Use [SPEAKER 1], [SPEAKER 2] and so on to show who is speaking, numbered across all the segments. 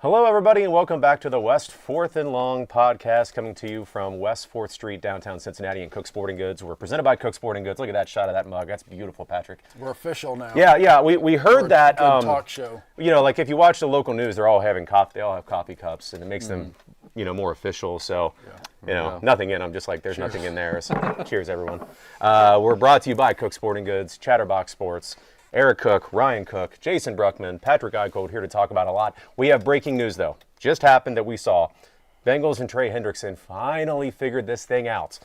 [SPEAKER 1] Hello, everybody, and welcome back to the West 4th and Long podcast, coming to you from West 4th Street, downtown Cincinnati, and Koch Sporting Goods. We're presented by Koch Sporting Goods. Look at that shot of that mug. That's beautiful, Patrick.
[SPEAKER 2] We're official now.
[SPEAKER 1] Yeah. We heard that.
[SPEAKER 2] Good talk show.
[SPEAKER 1] You know, like if you watch the local news, they're all having coffee. They all have coffee cups, and it makes them, more official. So, nothing in them. Just like there's nothing in there. So, cheers, everyone. We're brought to you by Koch Sporting Goods, Chatterbox Sports. Eric Cook, Ryan Cook, Jason Bruckman, Patrick Eicholt here to talk about a lot. We have breaking news, though. Just happened that we saw. Bengals and Trey Hendrickson finally figured this thing out.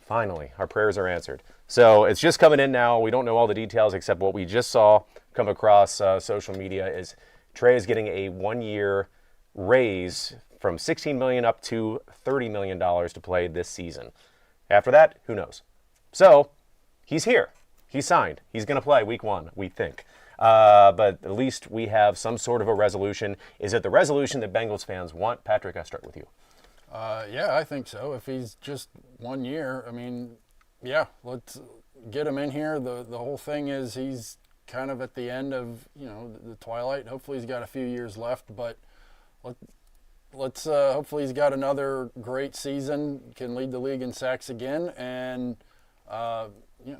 [SPEAKER 1] Finally, our prayers are answered. So it's just coming in now. We don't know all the details except what we just saw come across social media is Trey is getting a one-year raise from $16 million up to $30 million to play this season. After that, who knows? So he's here. He's signed. He's going to play week 1, we think. But at least we have some sort of a resolution. Is it the resolution that Bengals fans want? Patrick, I'll start with you.
[SPEAKER 2] Yeah, I think so. If he's just 1 year, let's get him in here. The whole thing is he's kind of at the end of, the twilight. Hopefully he's got a few years left, but let's hopefully he's got another great season, can lead the league in sacks again, and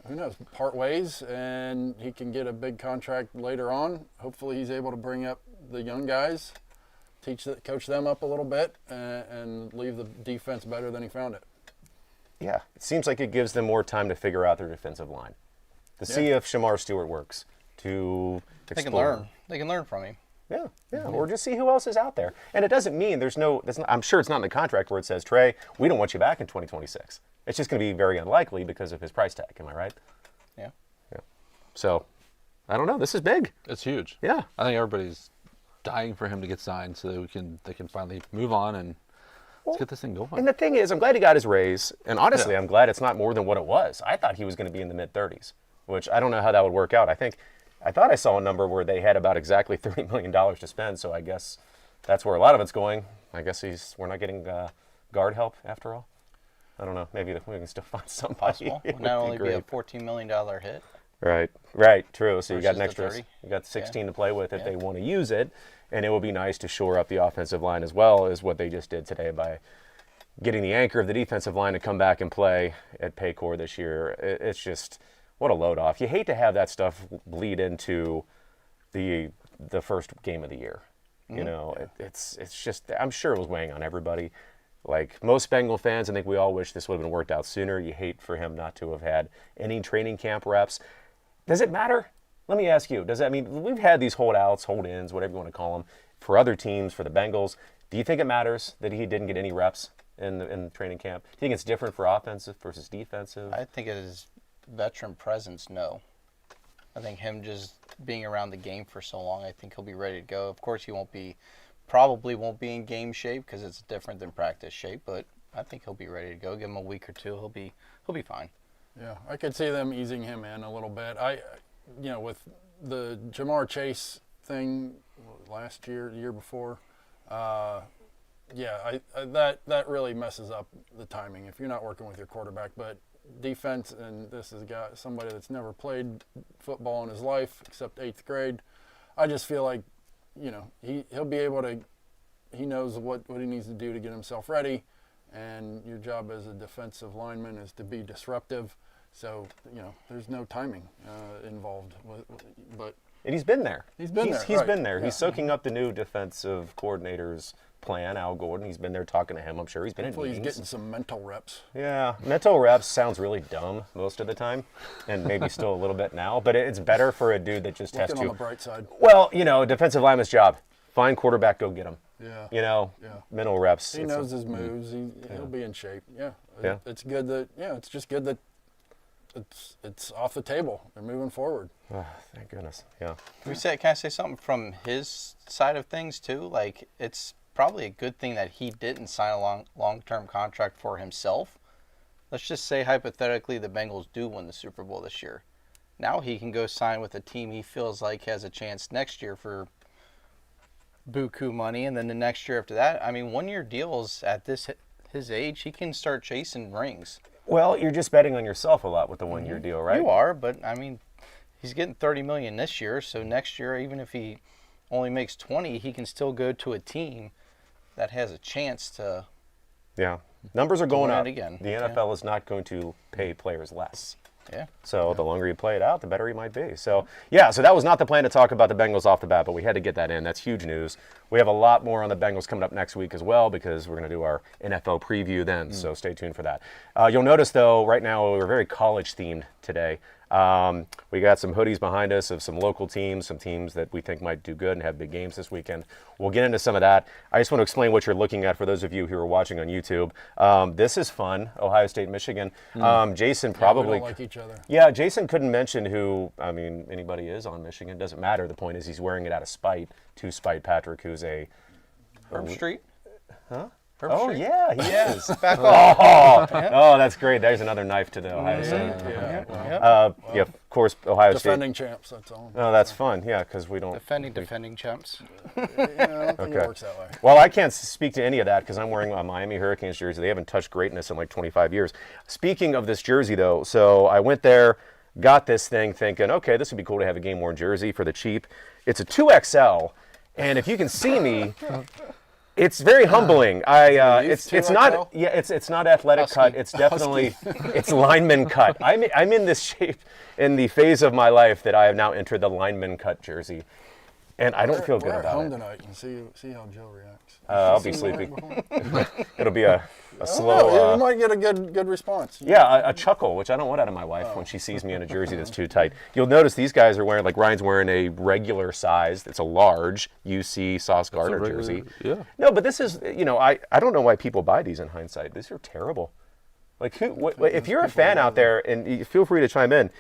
[SPEAKER 2] who knows, part ways, and he can get a big contract later on. Hopefully he's able to bring up the young guys, coach them up a little bit, and leave the defense better than he found it.
[SPEAKER 1] Yeah, it seems like it gives them more time to figure out their defensive line, to see if Shamar Stewart works, to explore.
[SPEAKER 3] They can learn. They can learn from him.
[SPEAKER 1] Yeah, or just see who else is out there. And it doesn't mean I'm sure it's not in the contract where it says, Trey, we don't want you back in 2026. It's just going to be very unlikely because of his price tag. Am I right?
[SPEAKER 3] Yeah.
[SPEAKER 1] So, I don't know. This is big.
[SPEAKER 4] It's huge.
[SPEAKER 1] Yeah.
[SPEAKER 4] I think everybody's dying for him to get signed so that they can finally move on and let's get this thing going.
[SPEAKER 1] And the thing is, I'm glad he got his raise. And honestly, I'm glad it's not more than what it was. I thought he was going to be in the mid-30s, which I don't know how that would work out. I thought I saw a number where they had about exactly $30 million to spend, so I guess that's where a lot of it's going. I guess we're not getting guard help after all. I don't know. Maybe we can still find somebody.
[SPEAKER 3] Possible. Would not only be a $14 million hit.
[SPEAKER 1] Right, true. So you got an
[SPEAKER 3] Versus the
[SPEAKER 1] extra,
[SPEAKER 3] 30.
[SPEAKER 1] you got 16 to play with if they want to use it, and it will be nice to shore up the offensive line as well as what they just did today by getting the anchor of the defensive line to come back and play at Paycor this year. It's just, what a load off. You hate to have that stuff bleed into the first game of the year. It's just, I'm sure it was weighing on everybody. Like most Bengal fans, I think we all wish this would have been worked out sooner. You hate for him not to have had any training camp reps. Does it matter? Let me ask you, does that mean we've had these holdouts, hold-ins, whatever you want to call them, for other teams, for the Bengals. Do you think it matters that he didn't get any reps in the training camp? Do you think it's different for offensive versus defensive?
[SPEAKER 3] I think it is veteran presence, no. I think him just being around the game for so long, I think he'll be ready to go. Of course, he probably won't be in game shape because it's different than practice shape, but I think he'll be ready to go. Give him a week or two, he'll be fine.
[SPEAKER 2] Yeah, I could see them easing him in a little bit. With the Jamar Chase thing last year, the year before, that really messes up the timing if you're not working with your quarterback. But defense, and this has got somebody that's never played football in his life except 8th grade. I just feel like, he'll be able to, he knows what he needs to do to get himself ready, and your job as a defensive lineman is to be disruptive. So, there's no timing involved.
[SPEAKER 1] And he's been there.
[SPEAKER 2] He's been there.
[SPEAKER 1] Yeah. He's soaking up the new defensive coordinator's plan, Al Gordon. He's been there talking to him. I'm sure he's been
[SPEAKER 2] Hopefully
[SPEAKER 1] in meetings.
[SPEAKER 2] He's getting some mental reps.
[SPEAKER 1] Yeah, mental reps sounds really dumb most of the time, and maybe still a little bit now. But it's better for a dude that just has to.
[SPEAKER 2] On the bright side.
[SPEAKER 1] Well, defensive lineman's job. Find quarterback, go get him.
[SPEAKER 2] Yeah.
[SPEAKER 1] Mental reps.
[SPEAKER 2] He knows his moves. He'll be in shape. Yeah.
[SPEAKER 1] Yeah.
[SPEAKER 2] It's good that. Yeah. It's just good that. It's off the table. They're moving forward.
[SPEAKER 1] Oh, thank goodness. Yeah.
[SPEAKER 3] Can I say something from his side of things too? Like, it's probably a good thing that he didn't sign a long-term contract for himself. Let's just say hypothetically the Bengals do win the Super Bowl this year. Now he can go sign with a team he feels like has a chance next year for buku money, and then the next year after that. 1-year deals at his age, he can start chasing rings.
[SPEAKER 1] Well, you're just betting on yourself a lot with the one-year deal, right?
[SPEAKER 3] You are, but he's getting $30 million this year, so next year, even if he only makes 20, he can still go to a team that has a chance to.
[SPEAKER 1] Yeah. Numbers are going
[SPEAKER 3] win it
[SPEAKER 1] up.
[SPEAKER 3] again.
[SPEAKER 1] The NFL is not going to pay players less.
[SPEAKER 3] Yeah.
[SPEAKER 1] So the longer you play it out, the better he might be. So, yeah, so that was not the plan to talk about the Bengals off the bat, but we had to get that in. That's huge news. We have a lot more on the Bengals coming up next week as well because we're going to do our NFL preview then, so stay tuned for that. You'll notice, though, right now we're very college-themed today. We got some hoodies behind us of some local teams, some teams that we think might do good and have big games this weekend. We'll get into some of that. I just want to explain what you're looking at for those of you who are watching on YouTube. This is fun, Ohio State, Michigan. Jason probably...
[SPEAKER 2] We don't like each other.
[SPEAKER 1] Yeah, Jason couldn't mention who, anybody is on Michigan. It doesn't matter. The point is he's wearing it out of spite to spite Patrick, who's a...
[SPEAKER 3] Herb Street?
[SPEAKER 1] Huh?
[SPEAKER 3] Herb
[SPEAKER 1] Oh,
[SPEAKER 3] Street?
[SPEAKER 1] yeah, he is.
[SPEAKER 3] Back off.
[SPEAKER 1] Oh, that's great. There's another knife to the Ohio State. Yeah, of course, Ohio
[SPEAKER 2] Defending
[SPEAKER 1] State.
[SPEAKER 2] champs, that's all.
[SPEAKER 1] Oh, that's fun. Yeah, because we don't.
[SPEAKER 3] Defending champs.
[SPEAKER 2] Yeah, I don't think it works that way.
[SPEAKER 1] Well, I can't speak to any of that because I'm wearing a Miami Hurricanes jersey. They haven't touched greatness in like 25 years. Speaking of this jersey, though, so I went there, got this thing thinking, okay, this would be cool to have a game-worn jersey for the cheap. It's a 2XL, and if you can see me, it's very humbling. It's not it's not athletic cut. It's definitely it's lineman cut. I'm in this shape in the phase of my life that I have now entered the lineman cut jersey, and I don't feel good
[SPEAKER 2] We're at
[SPEAKER 1] about
[SPEAKER 2] home
[SPEAKER 1] it.
[SPEAKER 2] tonight and see how Joe reacts.
[SPEAKER 1] I'll be sleepy. It'll be a
[SPEAKER 2] Oh,
[SPEAKER 1] slow.
[SPEAKER 2] you might get a good response.
[SPEAKER 1] Yeah, a chuckle, which I don't want out of my wife when she sees me in a jersey that's too tight. You'll notice these guys are wearing, like Ryan's wearing a regular size. It's a large UC Sauce Gardner jersey.
[SPEAKER 4] Yeah.
[SPEAKER 1] No, but this is, I don't know why people buy these in hindsight. These are terrible. Like, if you're a fan out there, and you feel free to chime in,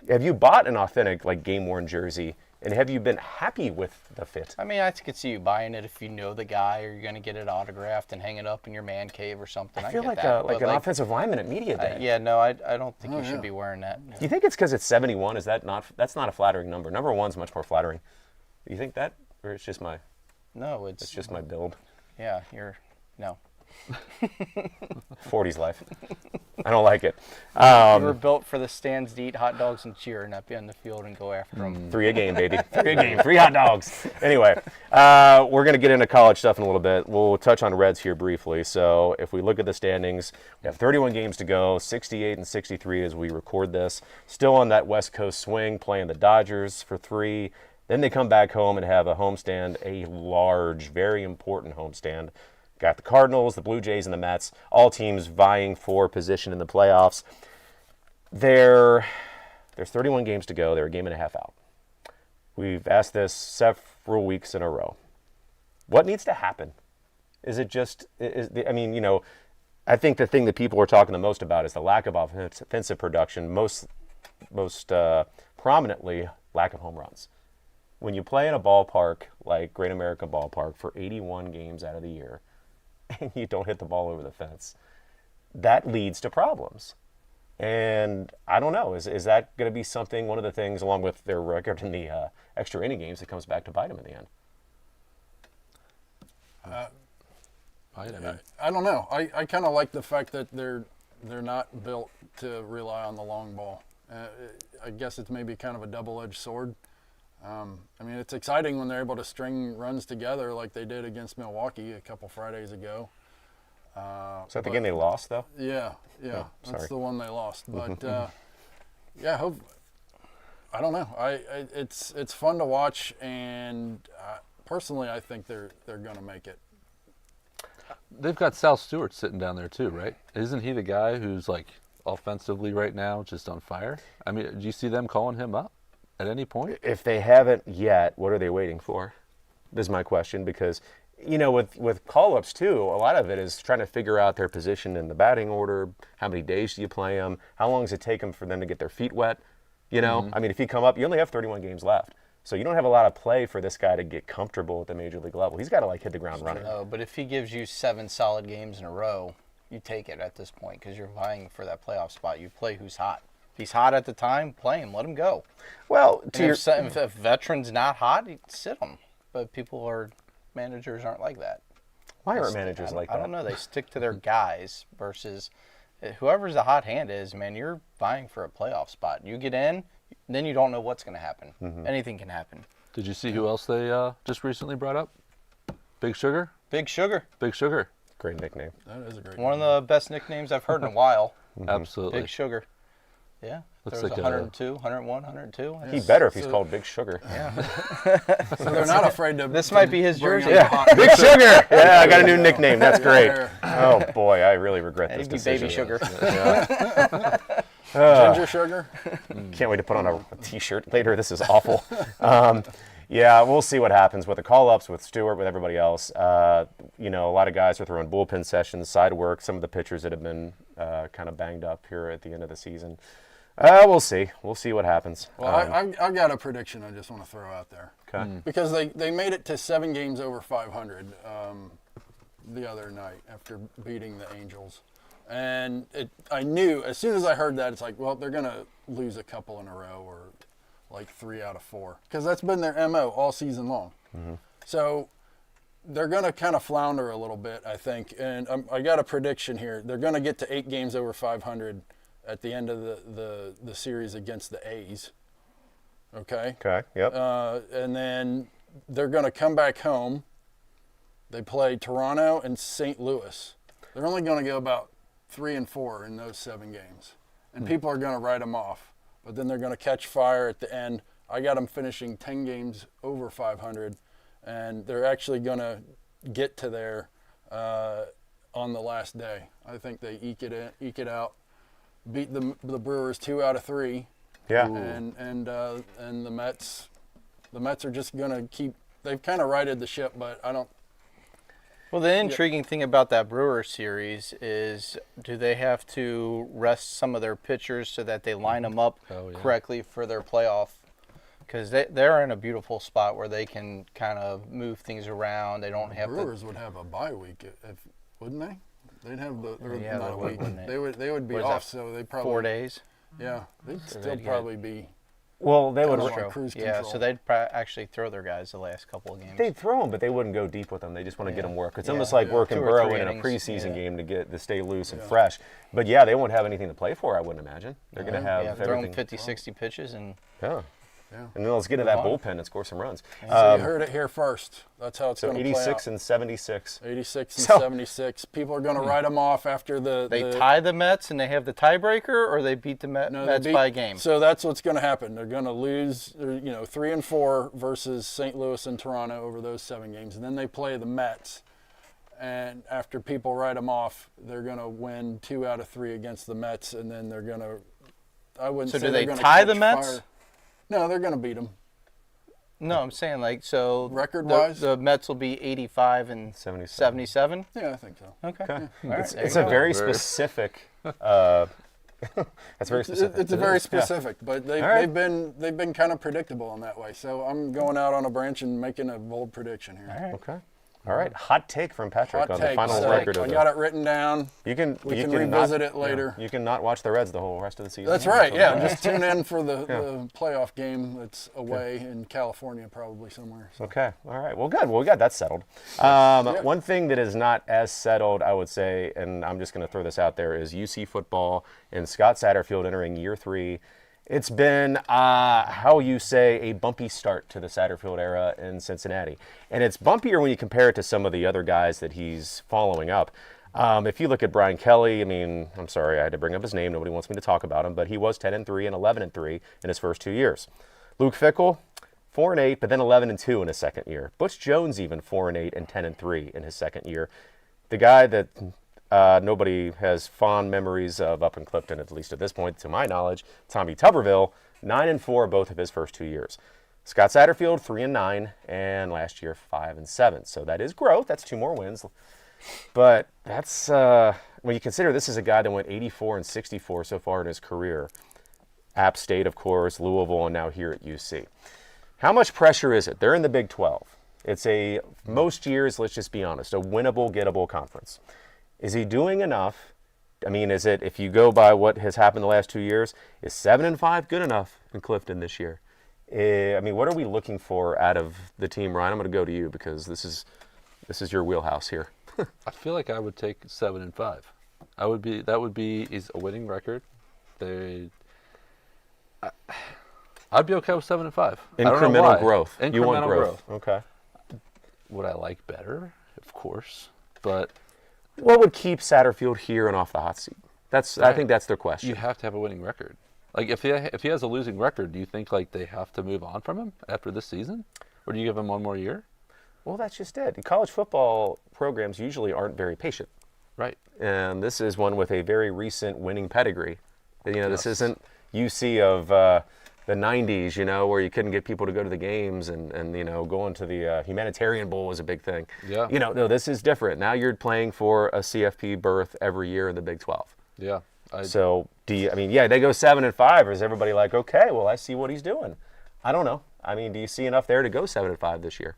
[SPEAKER 1] have you bought an authentic, like, game-worn jersey? And have you been happy with the fit?
[SPEAKER 3] I mean, I could see you buying it if you know the guy, or you're going to get it autographed and hang it up in your man cave or something.
[SPEAKER 1] I feel
[SPEAKER 3] get
[SPEAKER 1] like
[SPEAKER 3] that.
[SPEAKER 1] an offensive lineman at media day.
[SPEAKER 3] Yeah, no, I don't think you should be wearing that.
[SPEAKER 1] Do you think it's because it's 71? Is that not? That's not a flattering number. Number one's much more flattering. Do you think that, or it's just my?
[SPEAKER 3] No, it's
[SPEAKER 1] just my build.
[SPEAKER 3] Yeah, no.
[SPEAKER 1] 40s life. I don't like it.
[SPEAKER 3] You were built for the stands to eat hot dogs and cheer, not be on the field and go after them.
[SPEAKER 1] 3 a game, baby. 3 a game. 3 hot dogs. Anyway, we're going to get into college stuff in a little bit. We'll touch on Reds here briefly. So if we look at the standings, we have 31 games to go, 68 and 63 as we record this. Still on that West Coast swing, playing the Dodgers for 3. Then they come back home and have a homestand, a large, very important homestand. Got the Cardinals, the Blue Jays, and the Mets, all teams vying for position in the playoffs. There's 31 games to go. They're a game and a half out. We've asked this several weeks in a row. What needs to happen? Is it just, I think the thing that people are talking the most about is the lack of offensive production, most prominently lack of home runs. When you play in a ballpark like Great American Ballpark for 81 games out of the year, and you don't hit the ball over the fence, that leads to problems. And I don't know, is that going to be something, one of the things, along with their record in the extra inning games, that comes back to bite them in the end?
[SPEAKER 2] I don't know. I kind of like the fact that they're not built to rely on the long ball. I guess it's maybe kind of a double-edged sword. It's exciting when they're able to string runs together like they did against Milwaukee a couple Fridays ago.
[SPEAKER 1] Is that the game they lost, though?
[SPEAKER 2] Yeah,
[SPEAKER 1] Oh,
[SPEAKER 2] that's the one they lost. But I don't know. It's fun to watch, and personally, I think they're going to make it.
[SPEAKER 4] They've got Sal Stewart sitting down there too, right? Isn't he the guy who's like offensively right now just on fire? I mean, do you see them calling him up at any point?
[SPEAKER 1] If they haven't yet, what are they waiting for? This is my question, because, with call-ups too, a lot of it is trying to figure out their position in the batting order. How many days do you play them? How long does it take them for them to get their feet wet? If you come up, you only have 31 games left. So you don't have a lot of play for this guy to get comfortable at the major league level. He's got to hit the ground running.
[SPEAKER 3] No, but if he gives you 7 solid games in a row, you take it at this point because you're vying for that playoff spot. You play who's hot. If he's hot at the time, play him. Let him go.
[SPEAKER 1] Well,
[SPEAKER 3] if a veteran's not hot, you sit him. But managers aren't like that.
[SPEAKER 1] Why aren't managers like that?
[SPEAKER 3] I don't know. They stick to their guys versus whoever's the hot hand is, man, you're vying for a playoff spot. You get in, then you don't know what's going to happen. Anything can happen.
[SPEAKER 4] Did you see who else they just recently brought up? Big Sugar?
[SPEAKER 3] Big Sugar.
[SPEAKER 4] Big Sugar.
[SPEAKER 1] Great nickname.
[SPEAKER 2] That is a great
[SPEAKER 3] One of the best nicknames I've heard in a while.
[SPEAKER 4] Absolutely.
[SPEAKER 3] Big Sugar. Yeah.
[SPEAKER 4] Looks
[SPEAKER 3] There was
[SPEAKER 4] like
[SPEAKER 3] 102, 101, 102.
[SPEAKER 1] He better if he's called Big Sugar.
[SPEAKER 2] So they're not afraid to.
[SPEAKER 3] This might be his
[SPEAKER 2] bring
[SPEAKER 3] jersey.
[SPEAKER 2] in
[SPEAKER 1] Yeah,
[SPEAKER 2] hot-
[SPEAKER 1] Big Sugar. Yeah, I got a new nickname. That's great.
[SPEAKER 2] Yeah.
[SPEAKER 1] Oh boy, I really regret this
[SPEAKER 3] That'd be
[SPEAKER 1] decision.
[SPEAKER 3] Baby Sugar.
[SPEAKER 2] Ginger sugar.
[SPEAKER 1] Can't wait to put on a T-shirt later. This is awful. Yeah, we'll see what happens with the call-ups, with Stewart, with everybody else. You know, a lot of guys are throwing bullpen sessions, side work. Some of the pitchers that have been kind of banged up here at the end of the season. We'll see. We'll see what happens.
[SPEAKER 2] Well, I got a prediction I just want to throw out there.
[SPEAKER 1] Okay.
[SPEAKER 2] Because they made it to 7 games over 500 the other night after beating the Angels. And I knew, as soon as I heard that, it's like, well, they're going to lose a couple in a row or like 3 out of 4. Because that's been their MO all season long. Mm-hmm. So they're going to kind of flounder a little bit, I think. And I got a prediction here. They're going to get to 8 games over 500 at the end of the series against the A's. Okay?
[SPEAKER 1] Okay, yep.
[SPEAKER 2] And then they're going to come back home. They play Toronto and St. Louis. They're only going to go about 3 and 4 in those 7 games. And people are going to write them off. But then they're going to catch fire at the end. I got them finishing 10 games over 500. And they're actually going to get to there on the last day. I think they eke it out. Beat the Brewers 2 out of 3.
[SPEAKER 1] Yeah.
[SPEAKER 2] And the Mets are just going to keep. They've kind of righted the ship, but I don't.
[SPEAKER 3] Well, the intriguing thing about that Brewer series is, do they have to rest some of their pitchers so that they line them up correctly for their playoff? Because they're in a beautiful spot where they can kind of move things around. They don't have
[SPEAKER 2] Brewers would have a bye week, wouldn't they? They'd have
[SPEAKER 3] Yeah,
[SPEAKER 2] not
[SPEAKER 3] they
[SPEAKER 2] a
[SPEAKER 3] would,
[SPEAKER 2] week.
[SPEAKER 3] wouldn't
[SPEAKER 2] They would be
[SPEAKER 3] What is
[SPEAKER 2] off,
[SPEAKER 3] that,
[SPEAKER 2] so they probably
[SPEAKER 3] 4 days.
[SPEAKER 2] Yeah, they'd still
[SPEAKER 3] they'd get-
[SPEAKER 2] probably be.
[SPEAKER 1] Well, they would.
[SPEAKER 2] Kind of on cruise
[SPEAKER 3] Yeah,
[SPEAKER 2] control.
[SPEAKER 3] so they'd actually throw their guys the last couple of games.
[SPEAKER 1] They'd throw them, but they wouldn't go deep with them. They just want to get them work. It's
[SPEAKER 3] Yeah.
[SPEAKER 1] almost like
[SPEAKER 3] Yeah.
[SPEAKER 1] working
[SPEAKER 3] 2 or
[SPEAKER 1] Burrow
[SPEAKER 3] 3
[SPEAKER 1] in a
[SPEAKER 3] innings.
[SPEAKER 1] preseason
[SPEAKER 3] Yeah.
[SPEAKER 1] game to stay loose and fresh. But yeah, they won't have anything to play for, I wouldn't imagine. They're going to have
[SPEAKER 3] Yeah, throw them
[SPEAKER 1] everything.
[SPEAKER 3] 50, 60 pitches and
[SPEAKER 1] Yeah.
[SPEAKER 2] Yeah.
[SPEAKER 1] And then let's get to that
[SPEAKER 3] Move on.
[SPEAKER 1] bullpen and score some runs.
[SPEAKER 2] So you heard it here first. That's how it's
[SPEAKER 1] So
[SPEAKER 2] going to play out.
[SPEAKER 1] 86 and 76.
[SPEAKER 2] 86 and
[SPEAKER 1] So-
[SPEAKER 2] 76. People are going to write them off after
[SPEAKER 3] they tie the Mets and they have the tiebreaker, or they beat the
[SPEAKER 2] No, they
[SPEAKER 3] Mets
[SPEAKER 2] beat-
[SPEAKER 3] by a game.
[SPEAKER 2] So that's what's going to happen. They're going to lose, 3 and 4 versus St. Louis and Toronto over those 7 games, and then they play the Mets. And after people write them off, they're going to win 2 out of 3 against the Mets, and then they're going to. I wouldn't.
[SPEAKER 3] So
[SPEAKER 2] say
[SPEAKER 3] do
[SPEAKER 2] they're
[SPEAKER 3] they
[SPEAKER 2] gonna
[SPEAKER 3] tie the
[SPEAKER 2] catch
[SPEAKER 3] Mets?
[SPEAKER 2] fire. No, they're going to beat them.
[SPEAKER 3] No, I'm saying so.
[SPEAKER 2] Record-wise?
[SPEAKER 3] the Mets will be 85 and
[SPEAKER 1] 77.
[SPEAKER 3] 77.
[SPEAKER 2] Yeah, I think so.
[SPEAKER 3] Okay.
[SPEAKER 1] Okay.
[SPEAKER 3] All right,
[SPEAKER 1] It's
[SPEAKER 3] there
[SPEAKER 1] a
[SPEAKER 3] you go.
[SPEAKER 1] very
[SPEAKER 4] Very-
[SPEAKER 1] specific. That's very specific.
[SPEAKER 2] It's a very specific, but
[SPEAKER 1] All right.
[SPEAKER 2] they've been kind of predictable in that way. So I'm going out on a branch and making a bold prediction here.
[SPEAKER 3] All right.
[SPEAKER 1] Okay. All right. Hot take from Patrick
[SPEAKER 2] Hot
[SPEAKER 1] on
[SPEAKER 2] take.
[SPEAKER 1] the final
[SPEAKER 2] So
[SPEAKER 1] record
[SPEAKER 2] I
[SPEAKER 1] of
[SPEAKER 2] got it written down.
[SPEAKER 1] You can
[SPEAKER 2] We
[SPEAKER 1] you
[SPEAKER 2] can
[SPEAKER 1] can
[SPEAKER 2] revisit
[SPEAKER 1] not,
[SPEAKER 2] it later.
[SPEAKER 1] You can not watch the Reds the whole rest of the season.
[SPEAKER 2] That's right.
[SPEAKER 1] So-
[SPEAKER 2] Yeah, just tune in for the playoff game that's away in California, probably somewhere. So.
[SPEAKER 1] Okay. All right. Well, good. Well, we got that settled. One thing that is not as settled, I would say, and I'm just going to throw this out there, is UC football and Scott Satterfield entering year 3. It's been, how you say, a bumpy start to the Satterfield era in Cincinnati. And it's bumpier when you compare it to some of the other guys that he's following up. If you look at Brian Kelly, I mean, I'm sorry, I had to bring up his name. Nobody wants me to talk about him, but he was 10-3 and 11-3 in his first 2 years. Luke Fickell, 4-8, but then 11-2 in his second year. Butch Jones even 4-8 and 10-3 in his second year. The guy that nobody has fond memories of up in Clifton, at least at this point, to my knowledge, Tommy Tuberville, 9-4 both of his first 2 years. Scott Satterfield, 3-9, and last year 5-7. So that is growth. That's 2 more wins. But that's when you consider this is a guy that went 84 and 64 so far in his career. App State, of course, Louisville, and now here at UC. How much pressure is it? They're in the Big 12. It's most years, let's just be honest, a winnable, gettable conference. Is he doing enough? I mean, is it, if you go by what has happened the last 2 years, is 7-5 good enough in Clifton this year? I mean, what are we looking for out of the team, Ryan? I'm going to go to you because this is your wheelhouse here.
[SPEAKER 4] I feel like I would take 7-5. That would be is a winning record. I I'd be okay with 7 and 5. I don't know
[SPEAKER 1] Incremental
[SPEAKER 4] why.
[SPEAKER 1] growth.
[SPEAKER 4] Incremental
[SPEAKER 1] You want growth.
[SPEAKER 4] growth.
[SPEAKER 1] Okay.
[SPEAKER 4] Would I like better? Of course, but
[SPEAKER 1] What would keep Satterfield here and off the hot seat? I think that's their question.
[SPEAKER 4] you have to have a winning record. Like if he has a losing record, do you think like they have to move on from him after this season, or do you give him one more year?
[SPEAKER 1] Well, that's just it. College football programs usually aren't very patient.
[SPEAKER 4] Right.
[SPEAKER 1] And this is one with a very recent winning pedigree. This
[SPEAKER 4] Yes.
[SPEAKER 1] isn't UC of the 90s, where you couldn't get people to go to the games and going to the Humanitarian Bowl was a big thing.
[SPEAKER 4] Yeah.
[SPEAKER 1] No, this is different. Now you're playing for a CFP berth every year in the Big 12.
[SPEAKER 4] Yeah.
[SPEAKER 1] So they go 7 and 5. Or is everybody like, okay, well, I see what he's doing? I don't know. Do you see enough there to go 7 and 5 this year?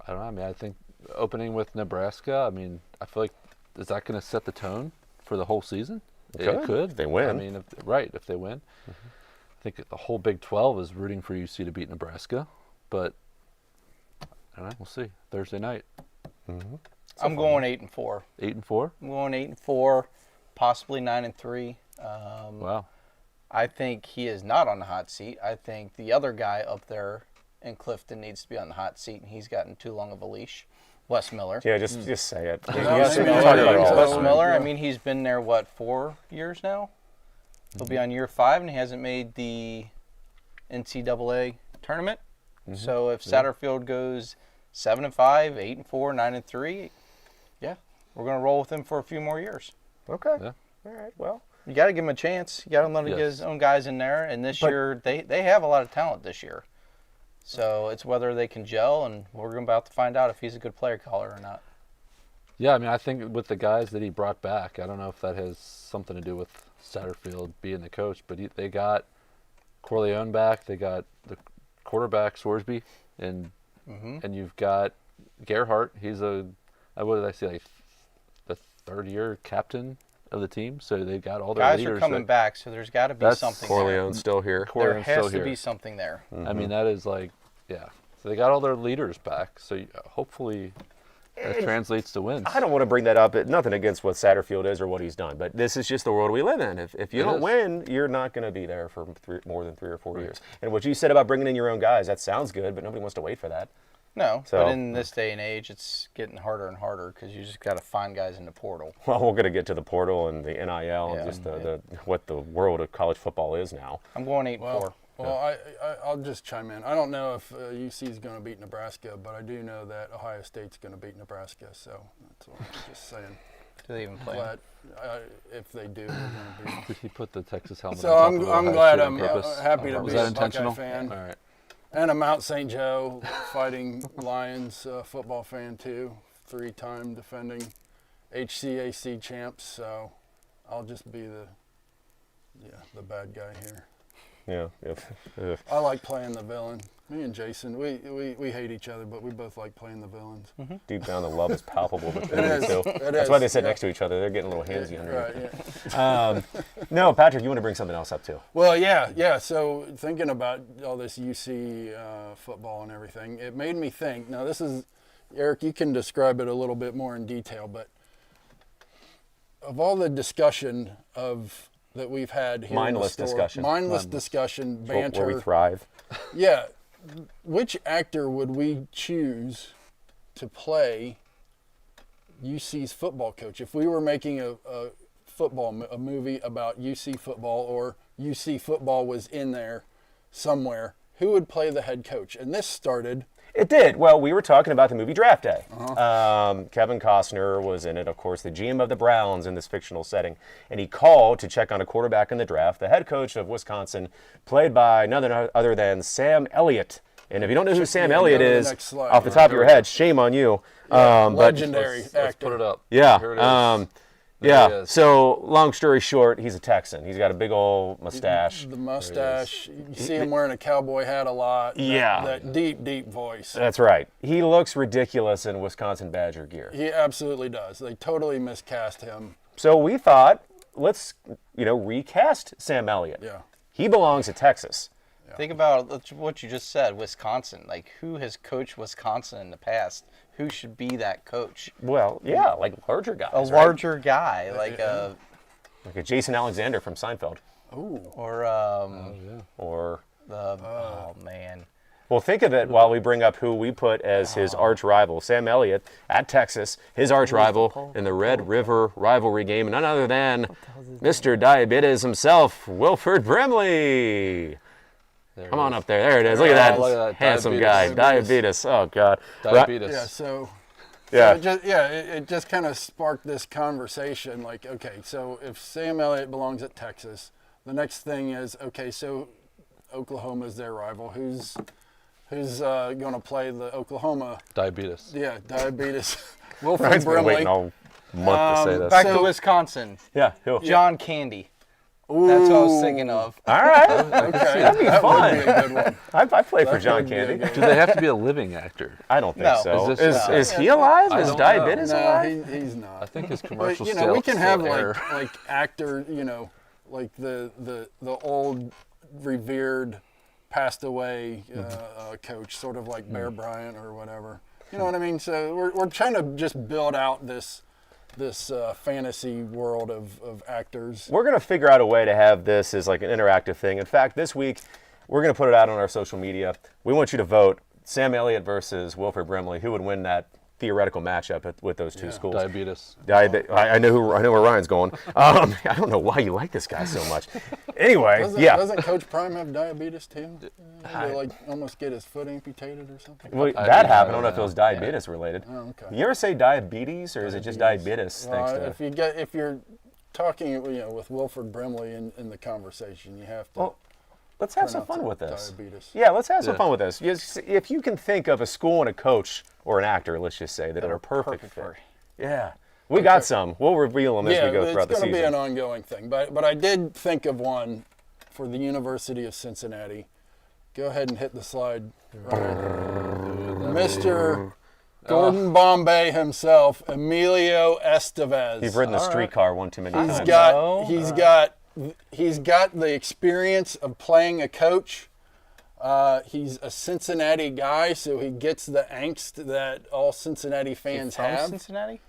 [SPEAKER 4] I don't know. I think opening with Nebraska, I feel like, is that going to set the tone for the whole season? It could.
[SPEAKER 1] If they win.
[SPEAKER 4] If they win. Mm-hmm. I think the whole Big 12 is rooting for UC to beat Nebraska, but I don't know. We'll see. Thursday night.
[SPEAKER 1] Mm-hmm.
[SPEAKER 3] I'm going 8 and 4.
[SPEAKER 4] 8 and 4.
[SPEAKER 3] I'm going 8 and 4, possibly 9 and 3.
[SPEAKER 4] Wow.
[SPEAKER 3] I think he is not on the hot seat. I think the other guy up there in Clifton needs to be on the hot seat, and he's gotten too long of a leash. Wes Miller.
[SPEAKER 1] Yeah, just say it.
[SPEAKER 3] Wes Miller. He's been there 4 years now. He'll be on year 5, and he hasn't made the NCAA tournament. Mm-hmm. So if Satterfield goes 7 and 5, 8 and 4, 9 and 3, yeah, we're gonna roll with him for a few more years.
[SPEAKER 1] Okay.
[SPEAKER 4] Yeah.
[SPEAKER 1] All right. Well,
[SPEAKER 3] you got to give him a chance. You got to let him get his own guys in there. And this year, they have a lot of talent this year. So it's whether they can gel, and we're about to find out if he's a good player caller or not.
[SPEAKER 4] Yeah, I think with the guys that he brought back, I don't know if that has something to do with Satterfield being the coach, but they got Corleone back, they got the quarterback Sorsby, and you've got Gerhardt. He's what did I say, like the third-year captain of the team, so they got all their
[SPEAKER 3] guys
[SPEAKER 4] leaders.
[SPEAKER 3] Guys are coming back, so there's got to be something
[SPEAKER 1] Corleone's
[SPEAKER 3] there.
[SPEAKER 1] still here.
[SPEAKER 3] There has to be something there.
[SPEAKER 1] Mm-hmm.
[SPEAKER 4] That is so they got all their leaders back, so hopefully that translates to wins.
[SPEAKER 1] I don't want to bring that up. Nothing against what Satterfield is or what he's done, but this is just the world we live in. If you don't win, you're not going to be there for more than 3 or 4 years. And what you said about bringing in your own guys, that sounds good, but nobody wants to wait for that.
[SPEAKER 3] No, but in this day and age, it's getting harder and harder because you just got to find guys in the portal.
[SPEAKER 1] Well, we're going to get to the portal and the NIL and just what the world of college football is now.
[SPEAKER 3] I'm going 8 and 4.
[SPEAKER 2] Well, I'll just chime in. I don't know if UC is going to beat Nebraska, but I do know that Ohio State's going to beat Nebraska. So that's what I'm just saying.
[SPEAKER 3] Do they even play?
[SPEAKER 2] But if they do, we're going to beat.
[SPEAKER 4] Did he put the Texas helmet?
[SPEAKER 2] So
[SPEAKER 4] on top
[SPEAKER 2] I'm
[SPEAKER 4] of
[SPEAKER 2] glad.
[SPEAKER 4] Ohio
[SPEAKER 2] I'm
[SPEAKER 4] State on purpose?
[SPEAKER 2] happy to
[SPEAKER 4] Was
[SPEAKER 2] be
[SPEAKER 4] that
[SPEAKER 2] a
[SPEAKER 4] intentional?
[SPEAKER 2] Buckeye fan.
[SPEAKER 4] All right.
[SPEAKER 2] And a Mount St. Joe Fighting Lions football fan too. 3-time defending HCAC champs. So I'll just be the bad guy here.
[SPEAKER 1] Yeah.
[SPEAKER 2] I like playing the villain. Me and Jason, we hate each other, but we both like playing the villains.
[SPEAKER 1] Mm-hmm. Deep down, the love is palpable between
[SPEAKER 2] It
[SPEAKER 1] the
[SPEAKER 2] is.
[SPEAKER 1] two.
[SPEAKER 2] It
[SPEAKER 1] That's
[SPEAKER 2] is.
[SPEAKER 1] why they sit next to each other. They're getting a little handsy under
[SPEAKER 2] Right, yeah.
[SPEAKER 1] No, Patrick, you want to bring something else up too?
[SPEAKER 2] Well, yeah. So thinking about all this UC football and everything, it made me think. Now, this is, Eric, you can describe it a little bit more in detail, but of all the discussion that we've had here,
[SPEAKER 1] Mindless discussion,
[SPEAKER 2] banter,
[SPEAKER 1] where we thrive.
[SPEAKER 2] Yeah, which actor would we choose to UC's football coach? If we were making a movie about UC football, or UC football was in there somewhere, who would play the head coach? And this started...
[SPEAKER 1] It did. Well, we were talking about the movie Draft Day. Kevin Costner was in it, of course, the GM of the Browns in this fictional setting. And he called to check on a quarterback in the draft, the head coach of Wisconsin, played by none other than Sam Elliott. And if you don't know who Sam Elliott is, off the top of your head, shame on you.
[SPEAKER 2] Legendary actor.
[SPEAKER 4] Let's put it up.
[SPEAKER 1] Yeah.
[SPEAKER 4] Here it is.
[SPEAKER 1] Yeah, so long story short, he's a Texan. He's got a big old mustache.
[SPEAKER 2] The mustache. You see him wearing a cowboy hat a lot. That deep, deep voice.
[SPEAKER 1] That's right. He looks ridiculous in Wisconsin Badger gear.
[SPEAKER 2] He absolutely does. They totally miscast him.
[SPEAKER 1] So we thought, let's, recast Sam Elliott.
[SPEAKER 2] Yeah.
[SPEAKER 1] He belongs to Texas.
[SPEAKER 3] Yeah. Think about what you just said, Wisconsin. Like, who has coached Wisconsin in the past? Who should be that coach?
[SPEAKER 1] Well, yeah, like larger guys.
[SPEAKER 3] A larger guy, like
[SPEAKER 1] a Jason Alexander from Seinfeld.
[SPEAKER 2] Ooh.
[SPEAKER 3] Or
[SPEAKER 1] or
[SPEAKER 3] Oh man.
[SPEAKER 1] Well, think of it while we bring up who we put as his arch rival, Sam Elliott at Texas, his arch rival in the Red River rivalry game, none other than Mr. Diabetes himself, Wilford Brimley. Come on up there. There it is. Look at that handsome guy. Diabetes. Oh, God.
[SPEAKER 4] Diabetes.
[SPEAKER 2] Yeah, so
[SPEAKER 1] Yeah.
[SPEAKER 2] it just kind of sparked this conversation. Like, okay, so if Sam Elliott belongs at Texas, the next thing is, okay, so Oklahoma's their rival. Who's going to play the Oklahoma?
[SPEAKER 4] Diabetes.
[SPEAKER 2] Yeah, Diabetes. Wilford
[SPEAKER 1] Ryan's been
[SPEAKER 2] Brimley.
[SPEAKER 1] waiting all month to say this.
[SPEAKER 3] Back
[SPEAKER 2] So-
[SPEAKER 3] to Wisconsin.
[SPEAKER 1] Yeah. Who?
[SPEAKER 3] John Candy. That's what I was thinking of.
[SPEAKER 1] All right.
[SPEAKER 2] Okay,
[SPEAKER 1] That'd be
[SPEAKER 2] that
[SPEAKER 1] fun.
[SPEAKER 2] would be a good one.
[SPEAKER 1] I play for
[SPEAKER 2] That
[SPEAKER 1] John
[SPEAKER 2] would be a
[SPEAKER 1] Candy.
[SPEAKER 2] good
[SPEAKER 4] Do they have to be a living actor?
[SPEAKER 1] I don't think
[SPEAKER 3] No.
[SPEAKER 1] so.
[SPEAKER 4] Is this-
[SPEAKER 1] Is he alive?
[SPEAKER 4] I
[SPEAKER 1] Is
[SPEAKER 4] don't
[SPEAKER 1] Diabetes
[SPEAKER 2] No,
[SPEAKER 1] alive?
[SPEAKER 2] he's not.
[SPEAKER 4] I think his
[SPEAKER 2] But
[SPEAKER 4] commercials
[SPEAKER 2] you know, we can have
[SPEAKER 4] still air.
[SPEAKER 2] like actor, you know, like the old revered passed away coach, sort of like Bear Bryant or whatever. You know what I mean? So we're trying to just build out this fantasy world of actors.
[SPEAKER 1] We're going to figure out a way to have this as like an interactive thing. In fact, this week, we're going to put it out on our social media. We want you to vote Sam Elliott versus Wilford Brimley. Who would win that theoretical matchup with those two schools?
[SPEAKER 4] Diabetes.
[SPEAKER 1] I know where Ryan's going. I don't know why you like this guy so much. Anyway,
[SPEAKER 2] Doesn't Coach Prime have diabetes too? They like almost get his foot amputated or something.
[SPEAKER 1] Well,
[SPEAKER 4] I
[SPEAKER 1] that
[SPEAKER 4] don't
[SPEAKER 1] happened. I
[SPEAKER 4] know
[SPEAKER 1] don't know if it was diabetes related.
[SPEAKER 2] Oh, okay.
[SPEAKER 1] You ever say diabetes or is it just diabetes?
[SPEAKER 2] Well,
[SPEAKER 1] Thanks to
[SPEAKER 2] if you're talking, with Wilford Brimley in the conversation, you have to.
[SPEAKER 1] Well, let's have
[SPEAKER 2] turn
[SPEAKER 1] some
[SPEAKER 2] out
[SPEAKER 1] fun
[SPEAKER 2] to
[SPEAKER 1] with this.
[SPEAKER 2] diabetes.
[SPEAKER 1] Yeah, let's have some
[SPEAKER 4] Yeah.
[SPEAKER 1] fun with this. If you can think of a school and a coach or an actor, let's just say, that are a perfect fit.
[SPEAKER 3] for-
[SPEAKER 1] Yeah. We got some. We'll reveal them as we go
[SPEAKER 2] it's
[SPEAKER 1] throughout the
[SPEAKER 2] going to be
[SPEAKER 1] season.
[SPEAKER 2] an ongoing thing. But I did think of one for the University of Cincinnati. Go ahead and hit the slide, Ryan. Mr. Gordon Bombay himself, Emilio Estevez.
[SPEAKER 1] You've ridden the streetcar one too many
[SPEAKER 2] He's
[SPEAKER 1] times.
[SPEAKER 2] got the experience of playing a coach. He's a Cincinnati guy, so he gets the angst that all Cincinnati fans
[SPEAKER 3] From
[SPEAKER 2] have.
[SPEAKER 3] Cincinnati?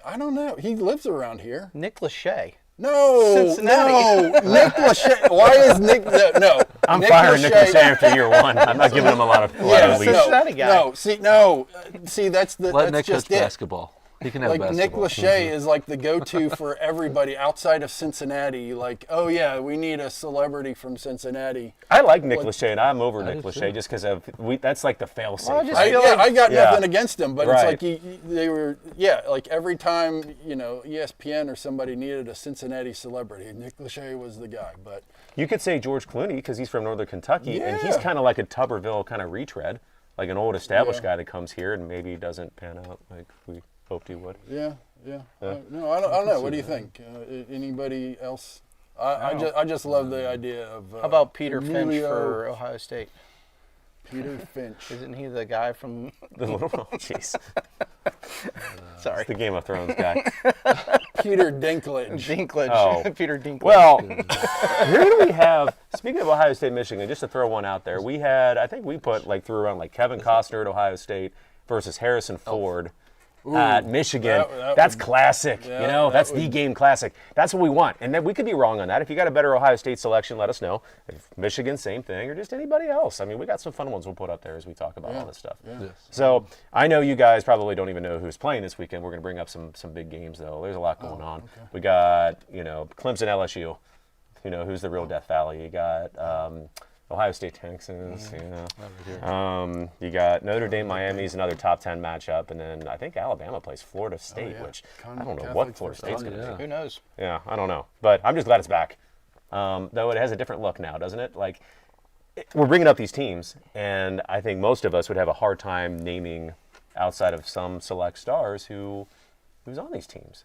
[SPEAKER 2] I don't know. He lives around here.
[SPEAKER 3] Nick Lachey.
[SPEAKER 2] No,
[SPEAKER 3] Cincinnati.
[SPEAKER 2] no, Nick Lachey. Why is Nick? No,
[SPEAKER 1] I'm
[SPEAKER 2] Nick
[SPEAKER 1] firing Nick
[SPEAKER 2] Lachey-
[SPEAKER 1] Lachey after year one. I'm not giving him a lot of
[SPEAKER 2] Yeah,
[SPEAKER 1] leash.
[SPEAKER 3] Cincinnati guy.
[SPEAKER 2] See, that's
[SPEAKER 4] Let Nick
[SPEAKER 2] just
[SPEAKER 4] coach
[SPEAKER 2] it.
[SPEAKER 4] basketball. He can have
[SPEAKER 2] Like Nick
[SPEAKER 4] basketball.
[SPEAKER 2] Lachey is like the go-to for everybody outside of Cincinnati. Like, oh yeah, we need a celebrity from Cincinnati.
[SPEAKER 1] I like Nick Lachey, and I'm over Nick
[SPEAKER 4] do
[SPEAKER 1] Lachey
[SPEAKER 4] too.
[SPEAKER 1] just because that's like the fail-safe.
[SPEAKER 3] Well, I just
[SPEAKER 1] right?
[SPEAKER 3] feel
[SPEAKER 2] I got
[SPEAKER 1] Yeah.
[SPEAKER 2] nothing against him, but
[SPEAKER 1] Right.
[SPEAKER 2] it's like they were, like every time, ESPN or somebody needed a Cincinnati celebrity, Nick Lachey was the guy. But
[SPEAKER 1] You could say George Clooney because he's from Northern Kentucky, and he's
[SPEAKER 2] Yeah.
[SPEAKER 1] kind of like a Tuberville kind of retread, like an old established
[SPEAKER 2] Yeah.
[SPEAKER 1] guy that comes here and maybe doesn't pan out like we hoped he would.
[SPEAKER 2] yeah. No, I don't know. What do you think? Anybody else? I just love the idea of.
[SPEAKER 3] How about Peter Finch
[SPEAKER 2] Emilio
[SPEAKER 3] for Ohio State?
[SPEAKER 2] Peter Finch?
[SPEAKER 3] Isn't he the guy from?
[SPEAKER 1] The little, oh, jeez,
[SPEAKER 3] Sorry,
[SPEAKER 1] the Game of Thrones guy.
[SPEAKER 2] Peter Dinklage.
[SPEAKER 3] Dinklage.
[SPEAKER 1] Oh.
[SPEAKER 3] Peter Dinklage.
[SPEAKER 1] Well, who do we have? Speaking of Ohio State, Michigan, just to throw one out there, we had, I think we put threw around Kevin Costner at Ohio State versus Harrison Ford at Michigan. That's classic.
[SPEAKER 2] that
[SPEAKER 1] That's the
[SPEAKER 2] would-
[SPEAKER 1] game classic. That's what we want. And then we could be wrong on that. If you got a better Ohio State selection, let us know. If Michigan, same thing, or just anybody else. I mean, we got some fun ones we'll put up there as we talk about all this stuff.
[SPEAKER 2] Yeah.
[SPEAKER 1] So I know you guys probably don't even know who's playing this weekend. We're going to bring up some big games, though. There's a lot going on.
[SPEAKER 2] okay.
[SPEAKER 1] We got, Clemson LSU. Who's the real Death Valley. You got Ohio State Texas. You got Notre Dame Miami's another top 10 matchup. And then I think Alabama plays Florida State, which I don't know what
[SPEAKER 2] Catholic
[SPEAKER 1] Florida
[SPEAKER 2] first
[SPEAKER 1] State's
[SPEAKER 2] time.
[SPEAKER 1] going to
[SPEAKER 4] Yeah.
[SPEAKER 1] be.
[SPEAKER 3] Who knows?
[SPEAKER 1] Yeah, I don't know. But I'm just glad it's back. Though it has a different look now, doesn't it? We're bringing up these teams, and I think most of us would have a hard time naming, outside of some select stars, who's on these teams.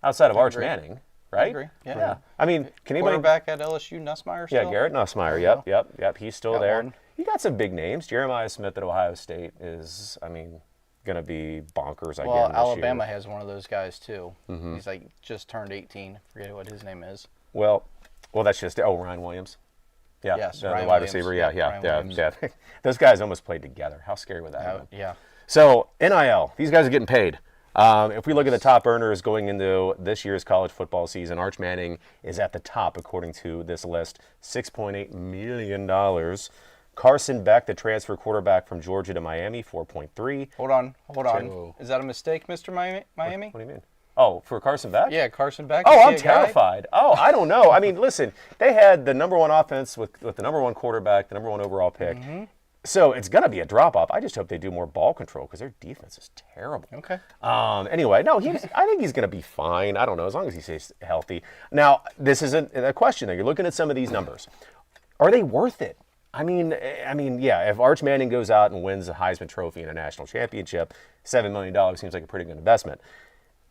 [SPEAKER 1] Outside of Arch
[SPEAKER 3] agree.
[SPEAKER 1] Manning, right?
[SPEAKER 3] agree. Yeah.
[SPEAKER 1] Yeah. I mean, can anybody...
[SPEAKER 3] Quarterback at LSU, Nussmeier.
[SPEAKER 1] Yeah,
[SPEAKER 3] Still?
[SPEAKER 1] Garrett Nussmeier. Yep. He's still
[SPEAKER 3] Got
[SPEAKER 1] there.
[SPEAKER 3] one.
[SPEAKER 1] You got some big names. Jeremiah Smith at Ohio State is, going to be bonkers again
[SPEAKER 3] Well,
[SPEAKER 1] this
[SPEAKER 3] Alabama
[SPEAKER 1] year.
[SPEAKER 3] has one of those guys too. He's just turned 18. Forget what his name is.
[SPEAKER 1] Well, that's just Ryan Williams. Yeah,
[SPEAKER 3] Yes,
[SPEAKER 1] the
[SPEAKER 3] Ryan
[SPEAKER 1] wide
[SPEAKER 3] Williams.
[SPEAKER 1] receiver.
[SPEAKER 3] Yep,
[SPEAKER 1] Yeah.
[SPEAKER 3] Ryan Williams.
[SPEAKER 1] Those guys almost played together. How scary would that have been?
[SPEAKER 3] Yeah.
[SPEAKER 1] So NIL, these guys are getting paid. If we look at the top earners going into this year's college football season, Arch Manning is at the top according to this list, $6.8 million. Carson Beck, the transfer quarterback from Georgia to Miami, 4.3.
[SPEAKER 3] Hold on.
[SPEAKER 4] Whoa.
[SPEAKER 3] Is that a mistake, Mr. Miami?
[SPEAKER 1] What do you mean? Oh, for Carson Beck?
[SPEAKER 3] Yeah, Carson Beck.
[SPEAKER 1] Oh,
[SPEAKER 3] Is he
[SPEAKER 1] I'm
[SPEAKER 3] a guy?
[SPEAKER 1] terrified. Oh, I don't know. I mean, listen, they had the number one offense with the number one quarterback, the number one overall pick. So it's going to be a drop-off. I just hope they do more ball control because their defense is terrible.
[SPEAKER 3] Okay.
[SPEAKER 1] Anyway, no, I think he's going to be fine. I don't know, as long as he stays healthy. Now, this isn't a question, though. You're looking at some of these numbers. Are they worth it? I mean, yeah, if Arch Manning goes out and wins a Heisman Trophy and a national championship, $7 million seems like a pretty good investment.